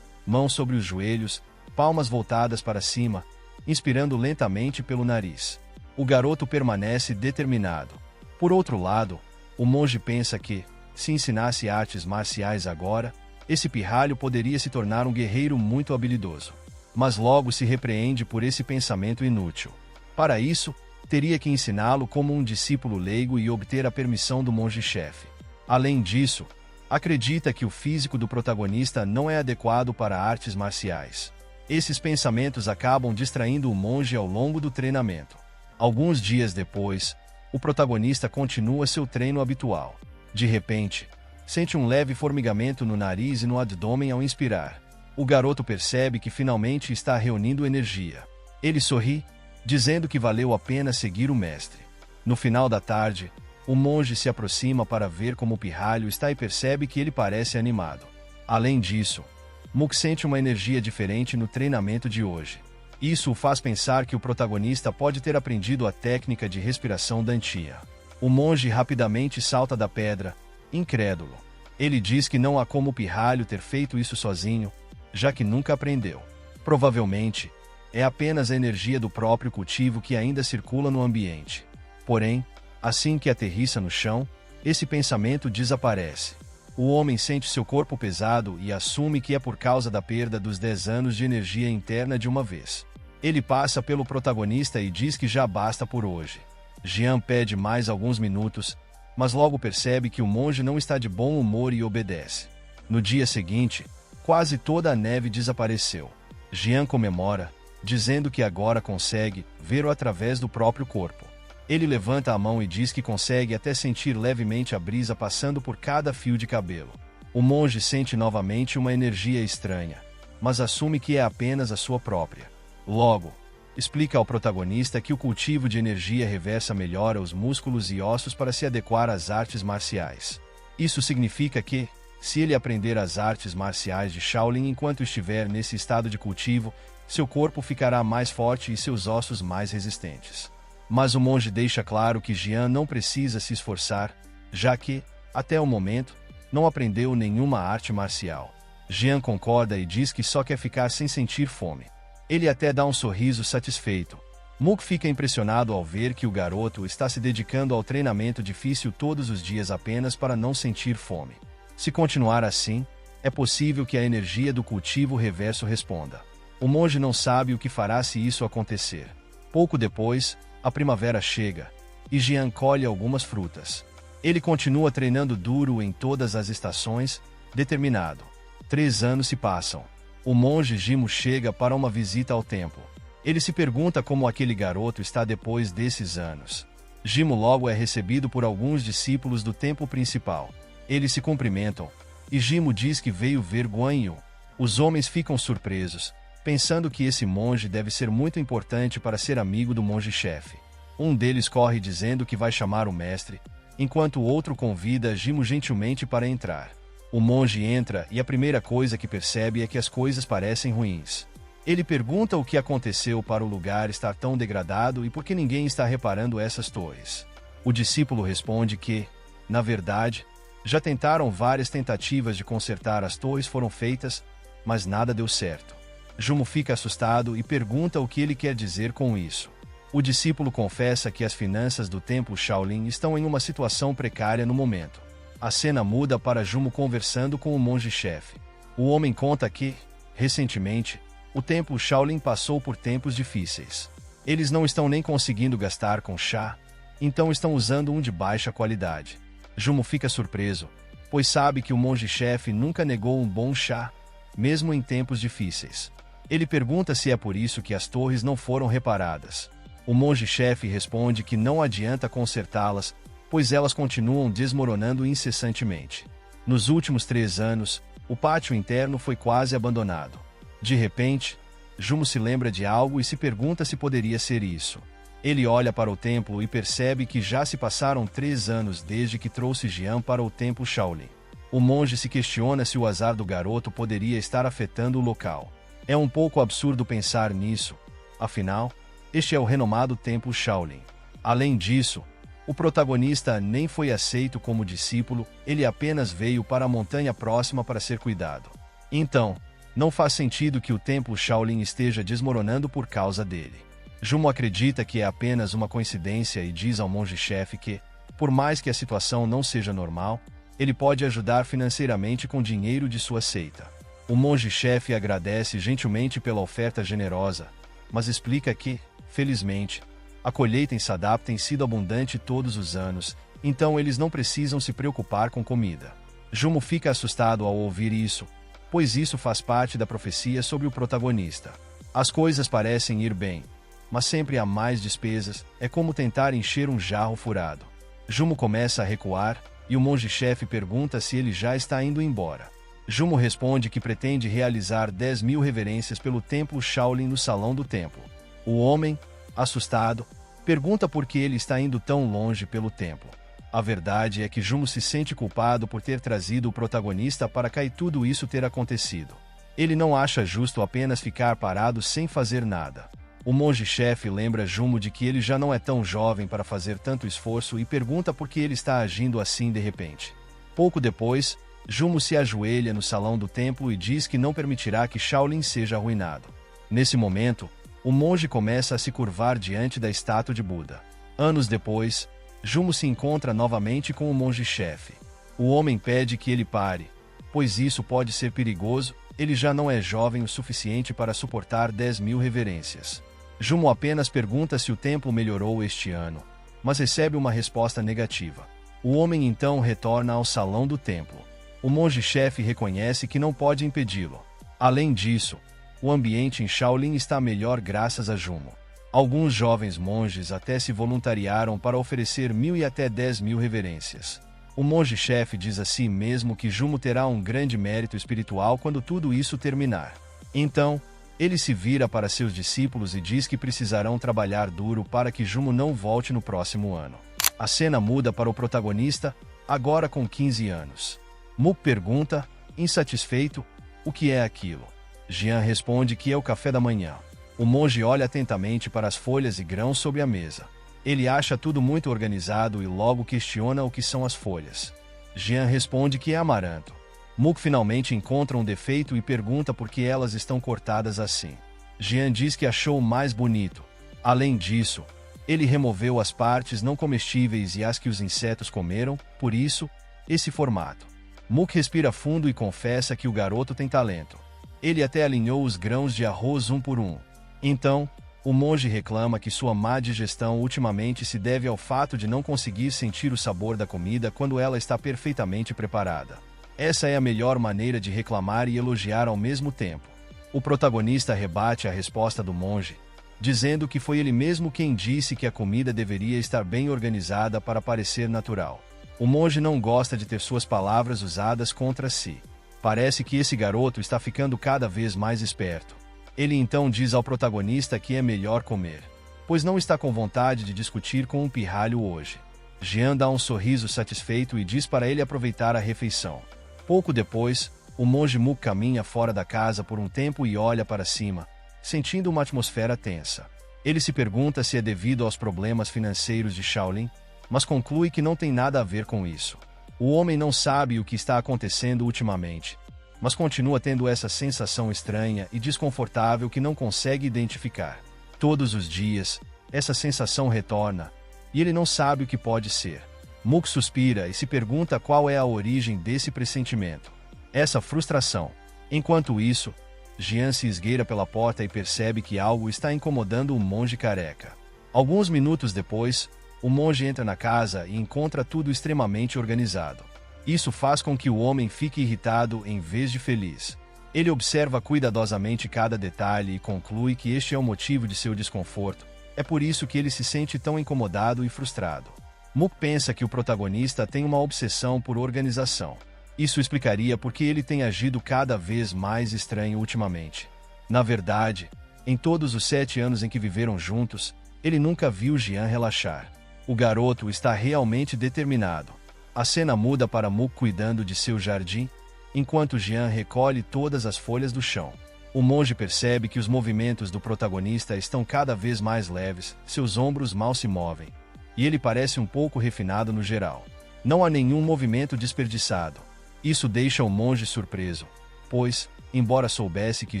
Mãos sobre os joelhos, palmas voltadas para cima, inspirando lentamente pelo nariz. O garoto permanece determinado. Por outro lado, o monge pensa que, se ensinasse artes marciais agora, esse pirralho poderia se tornar um guerreiro muito habilidoso. Mas logo se repreende por esse pensamento inútil. Para isso, teria que ensiná-lo como um discípulo leigo e obter a permissão do monge-chefe. Além disso, acredita que o físico do protagonista não é adequado para artes marciais. Esses pensamentos acabam distraindo o monge ao longo do treinamento. Alguns dias depois, o protagonista continua seu treino habitual. De repente, sente um leve formigamento no nariz e no abdômen ao inspirar. O garoto percebe que finalmente está reunindo energia. Ele sorri, dizendo que valeu a pena seguir o mestre. No final da tarde, o monge se aproxima para ver como o pirralho está e percebe que ele parece animado. Além disso, Muk sente uma energia diferente no treinamento de hoje. Isso o faz pensar que o protagonista pode ter aprendido a técnica de respiração dantia. O monge rapidamente salta da pedra, incrédulo. Ele diz que não há como o pirralho ter feito isso sozinho, já que nunca aprendeu. Provavelmente, é apenas a energia do próprio cultivo que ainda circula no ambiente. Porém, assim que aterrissa no chão, esse pensamento desaparece. O homem sente seu corpo pesado e assume que é por causa da perda dos 10 anos de energia interna de uma vez. Ele passa pelo protagonista e diz que já basta por hoje. Jian pede mais alguns minutos, mas logo percebe que o monge não está de bom humor e obedece. No dia seguinte, quase toda a neve desapareceu. Jian comemora, dizendo que agora consegue ver-o através do próprio corpo. Ele levanta a mão e diz que consegue até sentir levemente a brisa passando por cada fio de cabelo. O monge sente novamente uma energia estranha, mas assume que é apenas a sua própria. Logo, explica ao protagonista que o cultivo de energia reversa melhora os músculos e ossos para se adequar às artes marciais. Isso significa que, se ele aprender as artes marciais de Shaolin enquanto estiver nesse estado de cultivo, seu corpo ficará mais forte e seus ossos mais resistentes. Mas o monge deixa claro que Jian não precisa se esforçar, já que, até o momento, não aprendeu nenhuma arte marcial. Jian concorda e diz que só quer ficar sem sentir fome. Ele até dá um sorriso satisfeito. Muk fica impressionado ao ver que o garoto está se dedicando ao treinamento difícil todos os dias apenas para não sentir fome. Se continuar assim, é possível que a energia do cultivo reverso responda. O monge não sabe o que fará se isso acontecer. Pouco depois, a primavera chega, e Jian colhe algumas frutas. Ele continua treinando duro em todas as estações, determinado. 3 anos se passam. O monge Jimo chega para uma visita ao templo. Ele se pergunta como aquele garoto está depois desses anos. Jimo logo é recebido por alguns discípulos do templo principal. Eles se cumprimentam, e Jimo diz que veio ver Guan Yu. Os homens ficam surpresos, pensando que esse monge deve ser muito importante para ser amigo do monge-chefe. Um deles corre dizendo que vai chamar o mestre, enquanto o outro convida Jimo gentilmente para entrar. O monge entra e a primeira coisa que percebe é que as coisas parecem ruins. Ele pergunta o que aconteceu para o lugar estar tão degradado e por que ninguém está reparando essas torres. O discípulo responde que, na verdade, já tentaram várias tentativas de consertar as torres foram feitas, mas nada deu certo. Jimo fica assustado e pergunta o que ele quer dizer com isso. O discípulo confessa que as finanças do templo Shaolin estão em uma situação precária no momento. A cena muda para Jimo conversando com o monge-chefe. O homem conta que, recentemente, o templo Shaolin passou por tempos difíceis. Eles não estão nem conseguindo gastar com chá, então estão usando um de baixa qualidade. Jimo fica surpreso, pois sabe que o monge-chefe nunca negou um bom chá, mesmo em tempos difíceis. Ele pergunta se é por isso que as torres não foram reparadas. O monge-chefe responde que não adianta consertá-las, pois elas continuam desmoronando incessantemente. Nos últimos 3 anos, o pátio interno foi quase abandonado. De repente, Jimo se lembra de algo e se pergunta se poderia ser isso. Ele olha para o templo e percebe que já se passaram 3 anos desde que trouxe Jian para o templo Shaolin. O monge se questiona se o azar do garoto poderia estar afetando o local. É um pouco absurdo pensar nisso, afinal, este é o renomado templo Shaolin. Além disso, o protagonista nem foi aceito como discípulo, ele apenas veio para a montanha próxima para ser cuidado. Então, não faz sentido que o templo Shaolin esteja desmoronando por causa dele. Jimo acredita que é apenas uma coincidência e diz ao monge-chefe que, por mais que a situação não seja normal, ele pode ajudar financeiramente com dinheiro de sua seita. O monge-chefe agradece gentilmente pela oferta generosa, mas explica que, felizmente, a colheita em Sadap tem sido abundante todos os anos, então eles não precisam se preocupar com comida. Jimo fica assustado ao ouvir isso, pois isso faz parte da profecia sobre o protagonista. As coisas parecem ir bem, mas sempre há mais despesas, é como tentar encher um jarro furado. Jimo começa a recuar, e o monge-chefe pergunta se ele já está indo embora. Jimo responde que pretende realizar 10.000 reverências pelo templo Shaolin no salão do templo. O homem, assustado, pergunta por que ele está indo tão longe pelo templo. A verdade é que Jimo se sente culpado por ter trazido o protagonista para cá e tudo isso ter acontecido. Ele não acha justo apenas ficar parado sem fazer nada. O monge-chefe lembra Jimo de que ele já não é tão jovem para fazer tanto esforço e pergunta por que ele está agindo assim de repente. Pouco depois, Jimo se ajoelha no salão do templo e diz que não permitirá que Shaolin seja arruinado. Nesse momento, o monge começa a se curvar diante da estátua de Buda. Anos depois, Jimo se encontra novamente com o monge-chefe. O homem pede que ele pare, pois isso pode ser perigoso, ele já não é jovem o suficiente para suportar 10.000 reverências. Jimo apenas pergunta se o templo melhorou este ano, mas recebe uma resposta negativa. O homem então retorna ao salão do templo. O monge-chefe reconhece que não pode impedi-lo. Além disso, o ambiente em Shaolin está melhor graças a Jimo. Alguns jovens monges até se voluntariaram para oferecer 1.000 e até 10.000 reverências. O monge-chefe diz a si mesmo que Jimo terá um grande mérito espiritual quando tudo isso terminar. Então, ele se vira para seus discípulos e diz que precisarão trabalhar duro para que Jimo não volte no próximo ano. A cena muda para o protagonista, agora com 15 anos. Muk pergunta, insatisfeito, o que é aquilo. Jian responde que é o café da manhã. O monge olha atentamente para as folhas e grãos sobre a mesa. Ele acha tudo muito organizado e logo questiona o que são as folhas. Jian responde que é amaranto. Muk finalmente encontra um defeito e pergunta por que elas estão cortadas assim. Jian diz que achou mais bonito. Além disso, ele removeu as partes não comestíveis e as que os insetos comeram, por isso, esse formato. Mook respira fundo e confessa que o garoto tem talento. Ele até alinhou os grãos de arroz um por um. Então, o monge reclama que sua má digestão ultimamente se deve ao fato de não conseguir sentir o sabor da comida quando ela está perfeitamente preparada. Essa é a melhor maneira de reclamar e elogiar ao mesmo tempo. O protagonista rebate a resposta do monge, dizendo que foi ele mesmo quem disse que a comida deveria estar bem organizada para parecer natural. O monge não gosta de ter suas palavras usadas contra si. Parece que esse garoto está ficando cada vez mais esperto. Ele então diz ao protagonista que é melhor comer, pois não está com vontade de discutir com um pirralho hoje. Jian dá um sorriso satisfeito e diz para ele aproveitar a refeição. Pouco depois, o monge Mook caminha fora da casa por um tempo e olha para cima, sentindo uma atmosfera tensa. Ele se pergunta se é devido aos problemas financeiros de Shaolin, mas conclui que não tem nada a ver com isso. O homem não sabe o que está acontecendo ultimamente, mas continua tendo essa sensação estranha e desconfortável que não consegue identificar. Todos os dias, essa sensação retorna, e ele não sabe o que pode ser. Mook suspira e se pergunta qual é a origem desse pressentimento. Essa frustração. Enquanto isso, Jian se esgueira pela porta e percebe que algo está incomodando o monge careca. Alguns minutos depois, o monge entra na casa e encontra tudo extremamente organizado. Isso faz com que o homem fique irritado em vez de feliz. Ele observa cuidadosamente cada detalhe e conclui que este é o motivo de seu desconforto. É por isso que ele se sente tão incomodado e frustrado. Mook pensa que o protagonista tem uma obsessão por organização. Isso explicaria por que ele tem agido cada vez mais estranho ultimamente. Na verdade, em todos os 7 anos em que viveram juntos, ele nunca viu Jian relaxar. O garoto está realmente determinado. A cena muda para Mook cuidando de seu jardim, enquanto Jian recolhe todas as folhas do chão. O monge percebe que os movimentos do protagonista estão cada vez mais leves, seus ombros mal se movem, e ele parece um pouco refinado no geral. Não há nenhum movimento desperdiçado. Isso deixa o monge surpreso, pois, embora soubesse que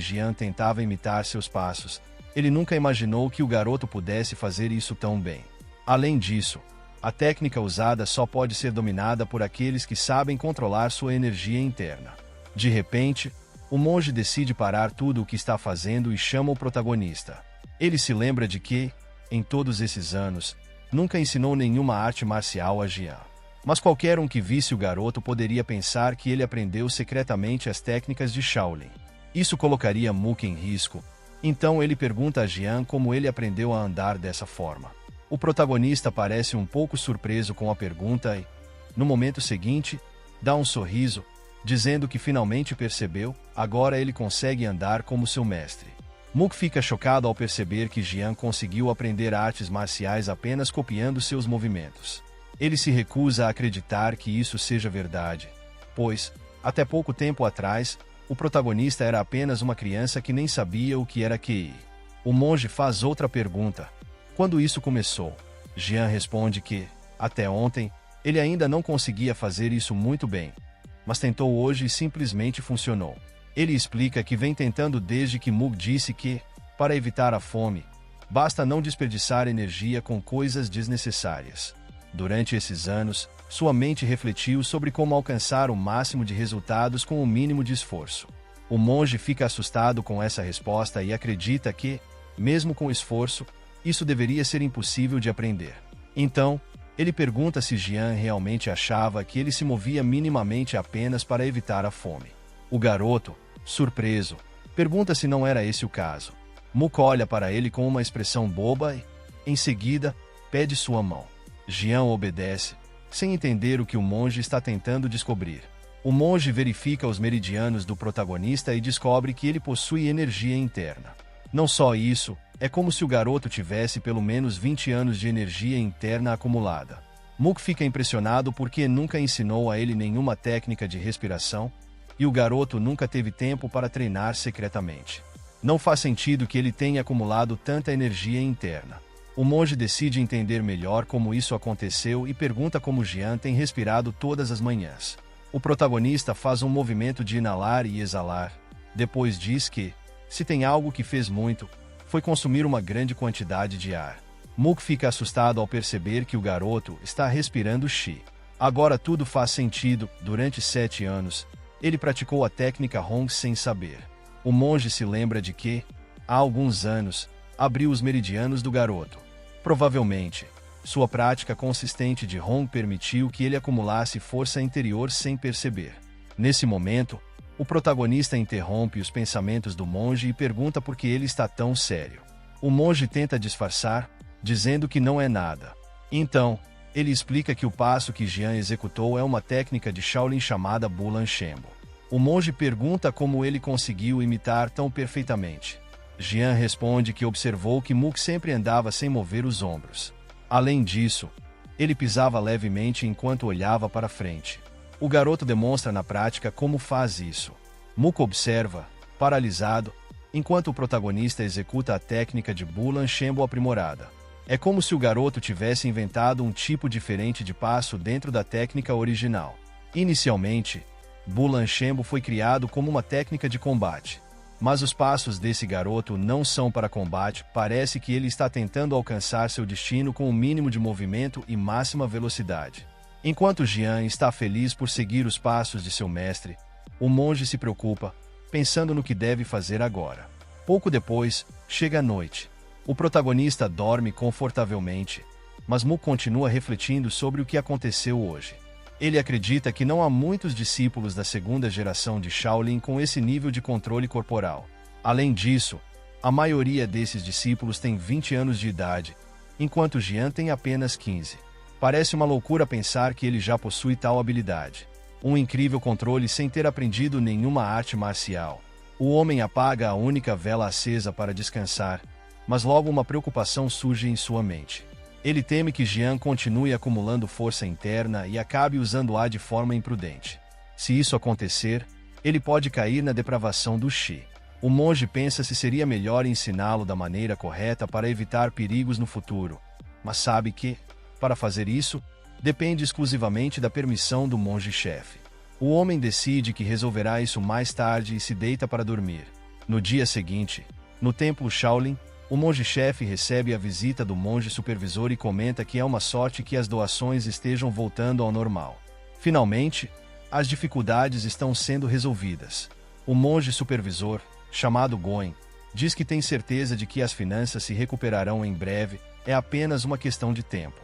Jian tentava imitar seus passos, ele nunca imaginou que o garoto pudesse fazer isso tão bem. Além disso, a técnica usada só pode ser dominada por aqueles que sabem controlar sua energia interna. De repente, o monge decide parar tudo o que está fazendo e chama o protagonista. Ele se lembra de que, em todos esses anos, nunca ensinou nenhuma arte marcial a Jian. Mas qualquer um que visse o garoto poderia pensar que ele aprendeu secretamente as técnicas de Shaolin. Isso colocaria Mook em risco, então ele pergunta a Jian como ele aprendeu a andar dessa forma. O protagonista parece um pouco surpreso com a pergunta e, no momento seguinte, dá um sorriso, dizendo que finalmente percebeu, agora ele consegue andar como seu mestre. Mook fica chocado ao perceber que Jian conseguiu aprender artes marciais apenas copiando seus movimentos. Ele se recusa a acreditar que isso seja verdade, pois, até pouco tempo atrás, o protagonista era apenas uma criança que nem sabia o que era QI. O monge faz outra pergunta. Quando isso começou? Jian responde que, até ontem, ele ainda não conseguia fazer isso muito bem, mas tentou hoje e simplesmente funcionou. Ele explica que vem tentando desde que Mook disse que, para evitar a fome, basta não desperdiçar energia com coisas desnecessárias. Durante esses anos, sua mente refletiu sobre como alcançar o máximo de resultados com o mínimo de esforço. O monge fica assustado com essa resposta e acredita que, mesmo com esforço, isso deveria ser impossível de aprender. Então, ele pergunta se Jian realmente achava que ele se movia minimamente apenas para evitar a fome. O garoto, surpreso, pergunta se não era esse o caso. Mook olha para ele com uma expressão boba e, em seguida, pede sua mão. Jian obedece, sem entender o que o monge está tentando descobrir. O monge verifica os meridianos do protagonista e descobre que ele possui energia interna. Não só isso, é como se o garoto tivesse pelo menos 20 anos de energia interna acumulada. Mook fica impressionado porque nunca ensinou a ele nenhuma técnica de respiração, e o garoto nunca teve tempo para treinar secretamente. Não faz sentido que ele tenha acumulado tanta energia interna. O monge decide entender melhor como isso aconteceu e pergunta como Jian tem respirado todas as manhãs. O protagonista faz um movimento de inalar e exalar. Depois diz que, se tem algo que fez muito, foi consumir uma grande quantidade de ar. Mook fica assustado ao perceber que o garoto está respirando chi. Agora tudo faz sentido. Durante 7 anos, ele praticou a técnica Hong sem saber. O monge se lembra de que, há alguns anos, abriu os meridianos do garoto. Provavelmente, sua prática consistente de Hong permitiu que ele acumulasse força interior sem perceber. Nesse momento, o protagonista interrompe os pensamentos do monge e pergunta por que ele está tão sério. O monge tenta disfarçar, dizendo que não é nada. Então, ele explica que o passo que Jian executou é uma técnica de Shaolin chamada Bulan Shenbo. O monge pergunta como ele conseguiu imitar tão perfeitamente. Jian responde que observou que Mook sempre andava sem mover os ombros. Além disso, ele pisava levemente enquanto olhava para frente. O garoto demonstra na prática como faz isso. Mook observa, paralisado, enquanto o protagonista executa a técnica de Bulan Shenbo aprimorada. É como se o garoto tivesse inventado um tipo diferente de passo dentro da técnica original. Inicialmente, Bulan Shenbo foi criado como uma técnica de combate. Mas os passos desse garoto não são para combate, parece que ele está tentando alcançar seu destino com o mínimo de movimento e máxima velocidade. Enquanto Jian está feliz por seguir os passos de seu mestre, o monge se preocupa, pensando no que deve fazer agora. Pouco depois, chega a noite. O protagonista dorme confortavelmente, mas Mu continua refletindo sobre o que aconteceu hoje. Ele acredita que não há muitos discípulos da segunda geração de Shaolin com esse nível de controle corporal. Além disso, a maioria desses discípulos tem 20 anos de idade, enquanto Jian tem apenas 15. Parece uma loucura pensar que ele já possui tal habilidade. Um incrível controle sem ter aprendido nenhuma arte marcial. O homem apaga a única vela acesa para descansar, mas logo uma preocupação surge em sua mente. Ele teme que Jian continue acumulando força interna e acabe usando-a de forma imprudente. Se isso acontecer, ele pode cair na depravação do Qi. O monge pensa se seria melhor ensiná-lo da maneira correta para evitar perigos no futuro, mas sabe que, para fazer isso, depende exclusivamente da permissão do monge-chefe. O homem decide que resolverá isso mais tarde e se deita para dormir. No dia seguinte, no templo Shaolin, o monge-chefe recebe a visita do monge supervisor e comenta que é uma sorte que as doações estejam voltando ao normal. Finalmente, as dificuldades estão sendo resolvidas. O monge supervisor, chamado Goen, diz que tem certeza de que as finanças se recuperarão em breve, é apenas uma questão de tempo.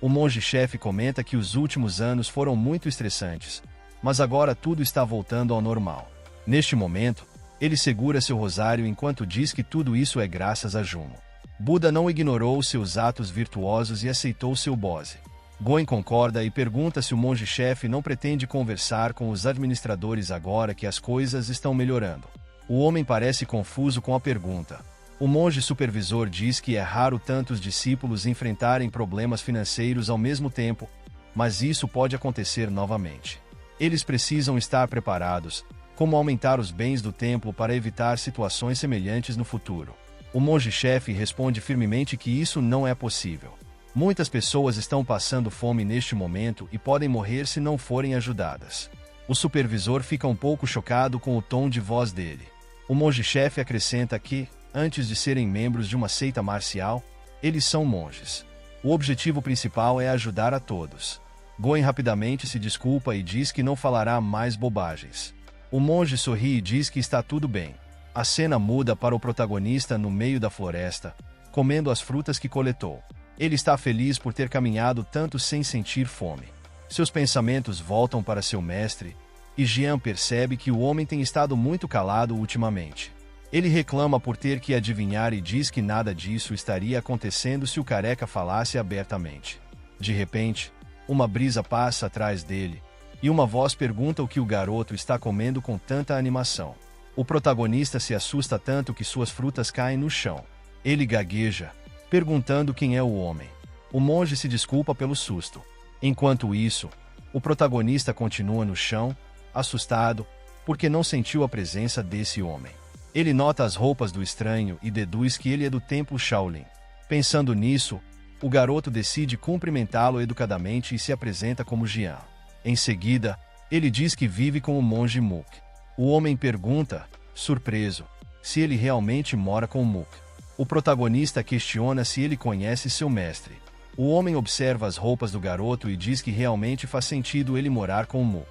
O monge-chefe comenta que os últimos anos foram muito estressantes, mas agora tudo está voltando ao normal. Neste momento, ele segura seu rosário enquanto diz que tudo isso é graças a Jumo. Buda não ignorou seus atos virtuosos e aceitou seu bose. Goen concorda e pergunta se o monge-chefe não pretende conversar com os administradores agora que as coisas estão melhorando. O homem parece confuso com a pergunta. O monge supervisor diz que é raro tantos discípulos enfrentarem problemas financeiros ao mesmo tempo, mas isso pode acontecer novamente. Eles precisam estar preparados, como aumentar os bens do templo para evitar situações semelhantes no futuro. O monge-chefe responde firmemente que isso não é possível. Muitas pessoas estão passando fome neste momento e podem morrer se não forem ajudadas. O supervisor fica um pouco chocado com o tom de voz dele. O monge-chefe acrescenta que, antes de serem membros de uma seita marcial, eles são monges. O objetivo principal é ajudar a todos. Goen rapidamente se desculpa e diz que não falará mais bobagens. O monge sorri e diz que está tudo bem. A cena muda para o protagonista no meio da floresta, comendo as frutas que coletou. Ele está feliz por ter caminhado tanto sem sentir fome. Seus pensamentos voltam para seu mestre, e Jian percebe que o homem tem estado muito calado ultimamente. Ele reclama por ter que adivinhar e diz que nada disso estaria acontecendo se o careca falasse abertamente. De repente, uma brisa passa atrás dele, e uma voz pergunta o que o garoto está comendo com tanta animação. O protagonista se assusta tanto que suas frutas caem no chão. Ele gagueja, perguntando quem é o homem. O monge se desculpa pelo susto. Enquanto isso, o protagonista continua no chão, assustado, porque não sentiu a presença desse homem. Ele nota as roupas do estranho e deduz que ele é do templo Shaolin. Pensando nisso, o garoto decide cumprimentá-lo educadamente e se apresenta como Jian. Em seguida, ele diz que vive com o monge Mook. O homem pergunta, surpreso, se ele realmente mora com Mook. O protagonista questiona se ele conhece seu mestre. O homem observa as roupas do garoto e diz que realmente faz sentido ele morar com o Mook.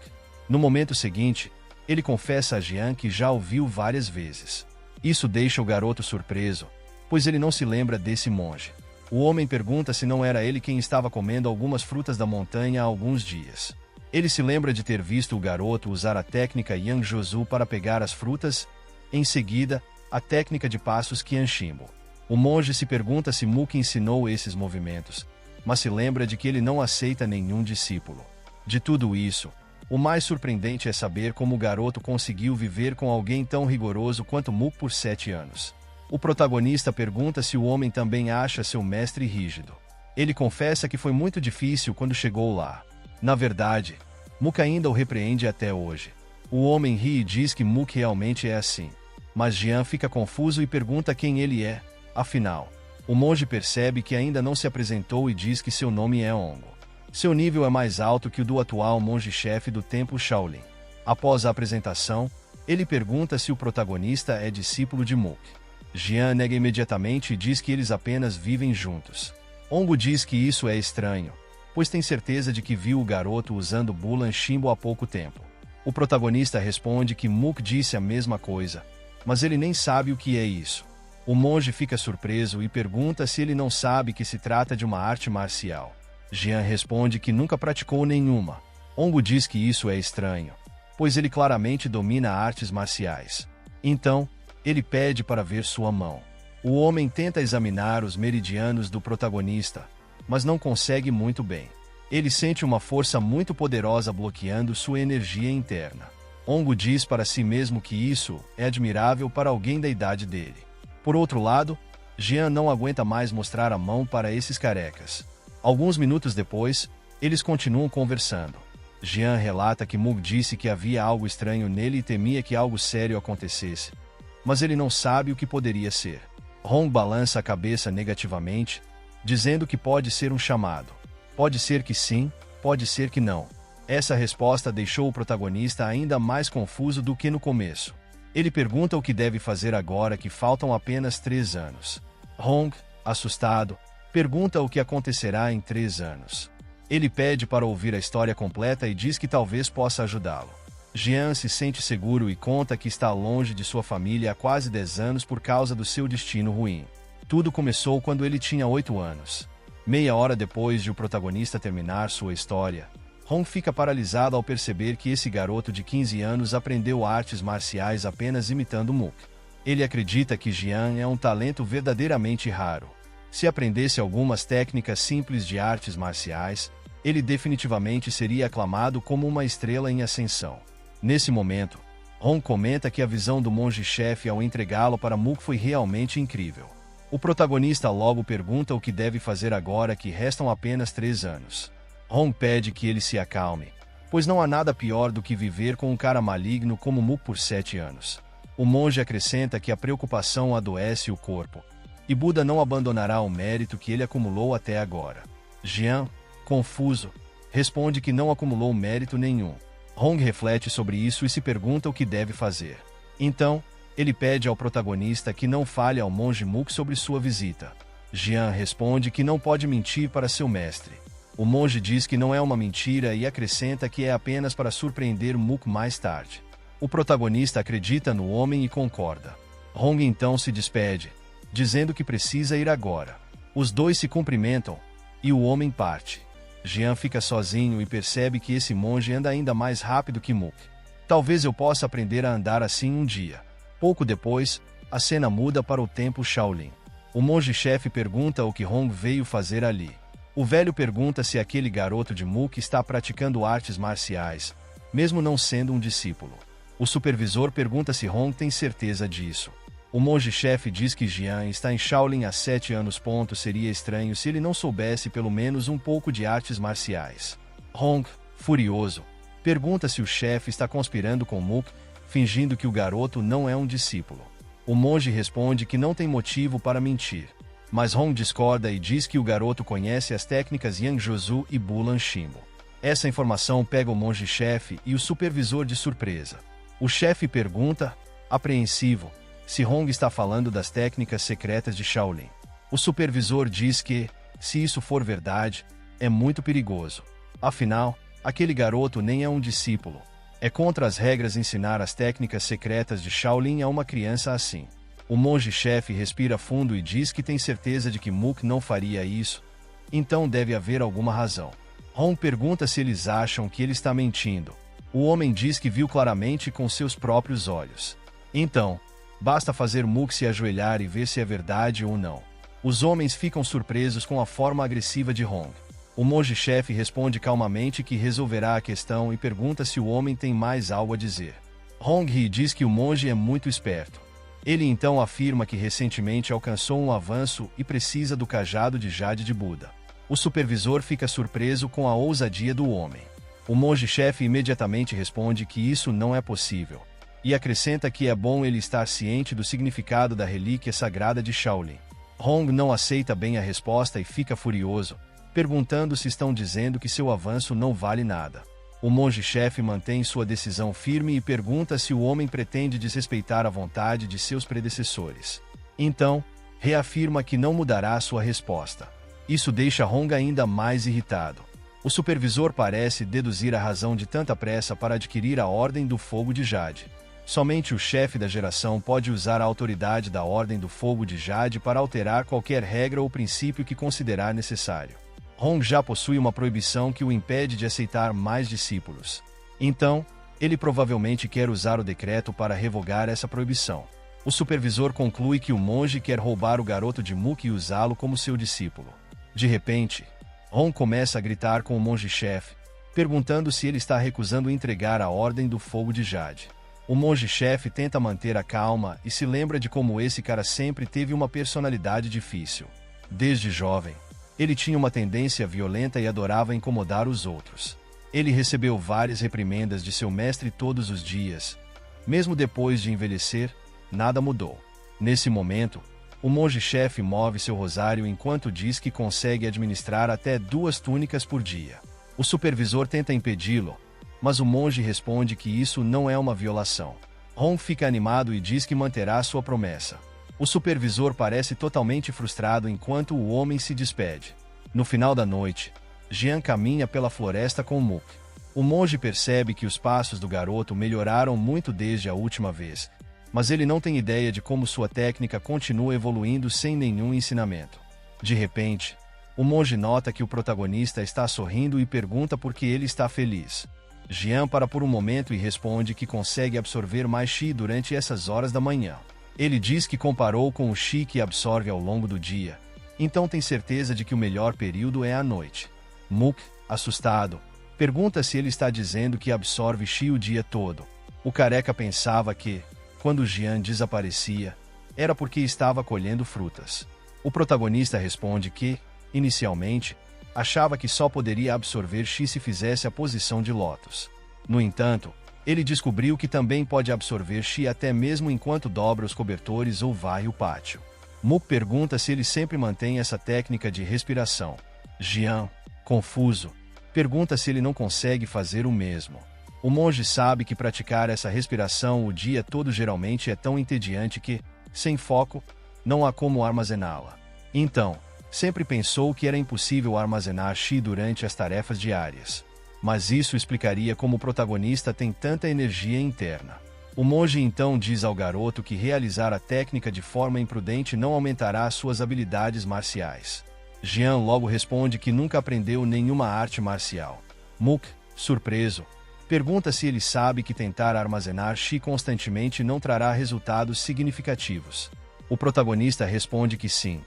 No momento seguinte, ele confessa a Jian que já o viu várias vezes. Isso deixa o garoto surpreso, pois ele não se lembra desse monge. O homem pergunta se não era ele quem estava comendo algumas frutas da montanha há alguns dias. Ele se lembra de ter visto o garoto usar a técnica Yang Josu para pegar as frutas, em seguida, a técnica de passos Qianshimo. O monge se pergunta se Mook ensinou esses movimentos, mas se lembra de que ele não aceita nenhum discípulo. De tudo isso, o mais surpreendente é saber como o garoto conseguiu viver com alguém tão rigoroso quanto Mook por 7 anos. O protagonista pergunta se o homem também acha seu mestre rígido. Ele confessa que foi muito difícil quando chegou lá. Na verdade, Mook ainda o repreende até hoje. O homem ri e diz que Mook realmente é assim. Mas Jian fica confuso e pergunta quem ele é. Afinal, o monge percebe que ainda não se apresentou e diz que seu nome é Ongo. Seu nível é mais alto que o do atual monge-chefe do templo Shaolin. Após a apresentação, ele pergunta se o protagonista é discípulo de Mook. Jian nega imediatamente e diz que eles apenas vivem juntos. Ongo diz que isso é estranho, pois tem certeza de que viu o garoto usando Bulan Shimbo há pouco tempo. O protagonista responde que Mook disse a mesma coisa, mas ele nem sabe o que é isso. O monge fica surpreso e pergunta se ele não sabe que se trata de uma arte marcial. Jian responde que nunca praticou nenhuma. Ongo diz que isso é estranho, pois ele claramente domina artes marciais. Então, ele pede para ver sua mão. O homem tenta examinar os meridianos do protagonista, mas não consegue muito bem. Ele sente uma força muito poderosa bloqueando sua energia interna. Ongo diz para si mesmo que isso é admirável para alguém da idade dele. Por outro lado, Jian não aguenta mais mostrar a mão para esses carecas. Alguns minutos depois, eles continuam conversando. Jian relata que Mook disse que havia algo estranho nele e temia que algo sério acontecesse, mas ele não sabe o que poderia ser. Hong balança a cabeça negativamente, dizendo que pode ser um chamado. Pode ser que sim, pode ser que não. Essa resposta deixou o protagonista ainda mais confuso do que no começo. Ele pergunta o que deve fazer agora que faltam apenas 3 anos. Hong, assustado, pergunta o que acontecerá em 3 anos. Ele pede para ouvir a história completa e diz que talvez possa ajudá-lo. Jian se sente seguro e conta que está longe de sua família há quase 10 anos por causa do seu destino ruim. Tudo começou quando ele tinha 8 anos. Meia hora depois de o protagonista terminar sua história, Hong fica paralisado ao perceber que esse garoto de 15 anos aprendeu artes marciais apenas imitando Mook. Ele acredita que Jian é um talento verdadeiramente raro. Se aprendesse algumas técnicas simples de artes marciais, ele definitivamente seria aclamado como uma estrela em ascensão. Nesse momento, Hong comenta que a visão do monge-chefe ao entregá-lo para Mook foi realmente incrível. O protagonista logo pergunta o que deve fazer agora que restam apenas 3 anos. Hong pede que ele se acalme, pois não há nada pior do que viver com um cara maligno como Mook por 7 anos. O monge acrescenta que a preocupação adoece o corpo, e Buda não abandonará o mérito que ele acumulou até agora. Jian, confuso, responde que não acumulou mérito nenhum. Hong reflete sobre isso e se pergunta o que deve fazer. Então, ele pede ao protagonista que não fale ao monge Mook sobre sua visita. Jian responde que não pode mentir para seu mestre. O monge diz que não é uma mentira e acrescenta que é apenas para surpreender Mook mais tarde. O protagonista acredita no homem e concorda. Hong então se despede, dizendo que precisa ir agora. Os dois se cumprimentam, e o homem parte. Jian fica sozinho e percebe que esse monge anda ainda mais rápido que Mook. Talvez eu possa aprender a andar assim um dia. Pouco depois, a cena muda para o templo Shaolin. O monge-chefe pergunta o que Hong veio fazer ali. O velho pergunta se aquele garoto de Mook está praticando artes marciais, mesmo não sendo um discípulo. O supervisor pergunta se Hong tem certeza disso. O monge-chefe diz que Jian está em Shaolin há 7 anos. Seria estranho se ele não soubesse pelo menos um pouco de artes marciais. Hong, furioso, pergunta se o chefe está conspirando com Mook, fingindo que o garoto não é um discípulo. O monge responde que não tem motivo para mentir. Mas Hong discorda e diz que o garoto conhece as técnicas Yang Josu e Bulan Shimbo. Essa informação pega o monge-chefe e o supervisor de surpresa. O chefe pergunta, apreensivo, se Hong está falando das técnicas secretas de Shaolin. O supervisor diz que, Se isso for verdade, é muito perigoso. Afinal, aquele garoto nem é um discípulo. É contra as regras ensinar as técnicas secretas de Shaolin a uma criança assim. O monge-chefe respira fundo e diz que tem certeza de que Mook não faria isso. Então deve haver alguma razão. Hong pergunta se eles acham que ele está mentindo. O homem diz que viu claramente com seus próprios olhos. Então, basta fazer Mook se ajoelhar e ver se é verdade ou não. Os homens ficam surpresos com a forma agressiva de Hong. O monge-chefe responde calmamente que resolverá a questão e pergunta se o homem tem mais algo a dizer. Hong Hee diz que o monge é muito esperto. Ele então afirma que recentemente alcançou um avanço e precisa do cajado de Jade de Buda. O supervisor fica surpreso com a ousadia do homem. O monge-chefe imediatamente responde que isso não é possível, e acrescenta que é bom ele estar ciente do significado da relíquia sagrada de Shaolin. Hong não aceita bem a resposta e fica furioso, perguntando se estão dizendo que seu avanço não vale nada. O monge-chefe mantém sua decisão firme e pergunta se o homem pretende desrespeitar a vontade de seus predecessores. Então, reafirma que não mudará sua resposta. Isso deixa Hong ainda mais irritado. O supervisor parece deduzir a razão de tanta pressa para adquirir a Ordem do Fogo de Jade. Somente o chefe da geração pode usar a autoridade da Ordem do Fogo de Jade para alterar qualquer regra ou princípio que considerar necessário. Hong já possui uma proibição que o impede de aceitar mais discípulos. Então, ele provavelmente quer usar o decreto para revogar essa proibição. O supervisor conclui que o monge quer roubar o garoto de Mook e usá-lo como seu discípulo. De repente, Hong começa a gritar com o monge-chefe, perguntando se ele está recusando entregar a Ordem do Fogo de Jade. O monge-chefe tenta manter a calma e se lembra de como esse cara sempre teve uma personalidade difícil. Desde jovem, ele tinha uma tendência violenta e adorava incomodar os outros. Ele recebeu várias reprimendas de seu mestre todos os dias. Mesmo depois de envelhecer, nada mudou. Nesse momento, o monge-chefe move seu rosário enquanto diz que consegue administrar até 2 túnicas por dia. O supervisor tenta impedi-lo, mas o monge responde que isso não é uma violação. Hong fica animado e diz que manterá sua promessa. O supervisor parece totalmente frustrado enquanto o homem se despede. No final da noite, Jian caminha pela floresta com Mook. O monge percebe que os passos do garoto melhoraram muito desde a última vez, mas ele não tem ideia de como sua técnica continua evoluindo sem nenhum ensinamento. De repente, o monge nota que o protagonista está sorrindo e pergunta por que ele está feliz. Jian para por um momento e responde que consegue absorver mais Qi durante essas horas da manhã. Ele diz que comparou com o Qi que absorve ao longo do dia, então tem certeza de que o melhor período é a noite. Mook, assustado, pergunta se ele está dizendo que absorve Qi o dia todo. O careca pensava que, quando Jian desaparecia, era porque estava colhendo frutas. O protagonista responde que, inicialmente, achava que só poderia absorver Qi se fizesse a posição de lótus. No entanto, ele descobriu que também pode absorver Qi até mesmo enquanto dobra os cobertores ou varre o pátio. Mook pergunta se ele sempre mantém essa técnica de respiração. Jian, confuso, pergunta se ele não consegue fazer o mesmo. O monge sabe que praticar essa respiração o dia todo geralmente é tão entediante que, sem foco, não há como armazená-la. Então, sempre pensou que era impossível armazenar Qi durante as tarefas diárias. Mas isso explicaria como o protagonista tem tanta energia interna. O monge então diz ao garoto que realizar a técnica de forma imprudente não aumentará suas habilidades marciais. Jian logo responde que nunca aprendeu nenhuma arte marcial. Mook, surpreso, pergunta se ele sabe que tentar armazenar Qi constantemente não trará resultados significativos. O protagonista responde que sim,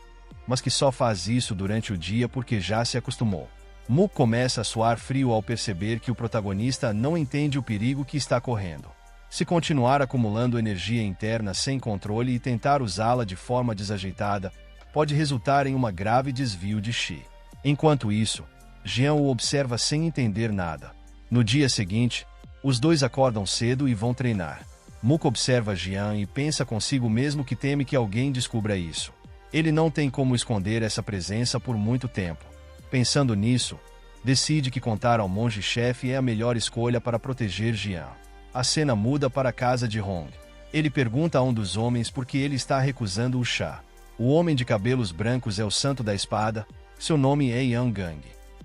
mas que só faz isso durante o dia porque já se acostumou. Mook começa a suar frio ao perceber que o protagonista não entende o perigo que está correndo. Se continuar acumulando energia interna sem controle e tentar usá-la de forma desajeitada, pode resultar em um grave desvio de Qi. Enquanto isso, Jian o observa sem entender nada. No dia seguinte, os dois acordam cedo e vão treinar. Mook observa Jian e pensa consigo mesmo que teme que alguém descubra isso. Ele não tem como esconder essa presença por muito tempo. Pensando nisso, decide que contar ao monge-chefe é a melhor escolha para proteger Jian. A cena muda para a casa de Hong. Ele pergunta a um dos homens por que ele está recusando o chá. O homem de cabelos brancos é o santo da espada, Seu nome é Yang Gang.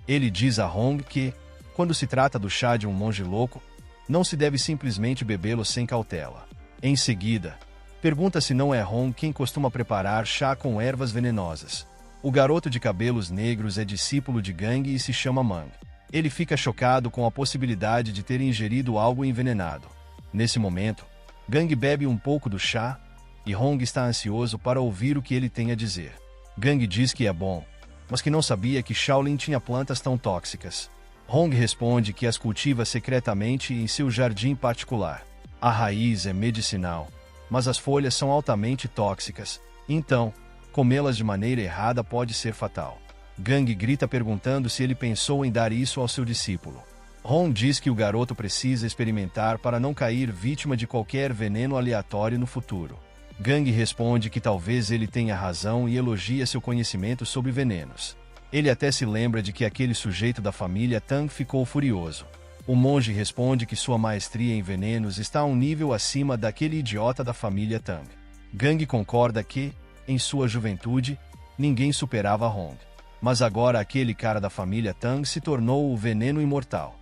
Ele diz a Hong que, quando se trata do chá de um monge louco, não se deve simplesmente bebê-lo sem cautela. Em seguida, pergunta se não é Hong quem costuma preparar chá com ervas venenosas. O garoto de cabelos negros é discípulo de Gang e se chama Mang. Ele fica chocado com a possibilidade de ter ingerido algo envenenado. Nesse momento, Gang bebe um pouco do chá, e Hong está ansioso para ouvir o que ele tem a dizer. Gang diz que é bom, mas que não sabia que Shaolin tinha plantas tão tóxicas. Hong responde que as cultiva secretamente em seu jardim particular. A raiz é medicinal, mas as folhas são altamente tóxicas, então, comê-las de maneira errada pode ser fatal. Gang grita perguntando se ele pensou em dar isso ao seu discípulo. Hong diz que o garoto precisa experimentar para não cair vítima de qualquer veneno aleatório no futuro. Gang responde que talvez ele tenha razão e elogia seu conhecimento sobre venenos. Ele até se lembra de que aquele sujeito da família Tang ficou furioso. O monge responde que sua maestria em venenos está a um nível acima daquele idiota da família Tang. Gang concorda que, em sua juventude, ninguém superava Hong. Mas agora aquele cara da família Tang se tornou o veneno imortal.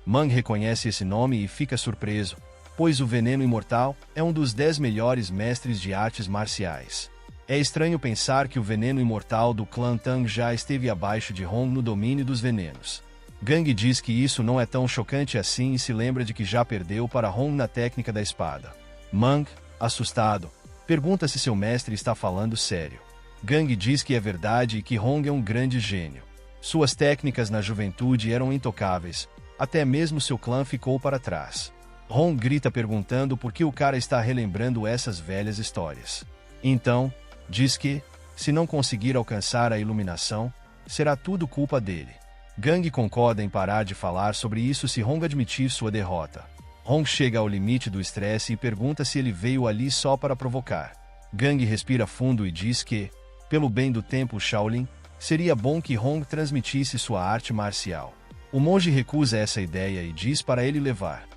Mang reconhece esse nome e fica surpreso, pois o veneno imortal é um dos 10 melhores mestres de artes marciais. É estranho pensar que o veneno imortal do clã Tang já esteve abaixo de Hong no domínio dos venenos. Gang diz que isso não é tão chocante assim e se lembra de que já perdeu para Hong na técnica da espada. Mang, assustado, pergunta se seu mestre está falando sério. Gang diz que é verdade e que Hong é um grande gênio. Suas técnicas na juventude eram intocáveis, até mesmo seu clã ficou para trás. Hong grita perguntando por que o cara está relembrando essas velhas histórias. Então, diz que, se não conseguir alcançar a iluminação, será tudo culpa dele. Gang concorda em parar de falar sobre isso se Hong admitir sua derrota. Hong chega ao limite do estresse e pergunta se ele veio ali só para provocar. Gang respira fundo e diz que, pelo bem do templo Shaolin, seria bom que Hong transmitisse sua arte marcial. O monge recusa essa ideia e diz para ele levar.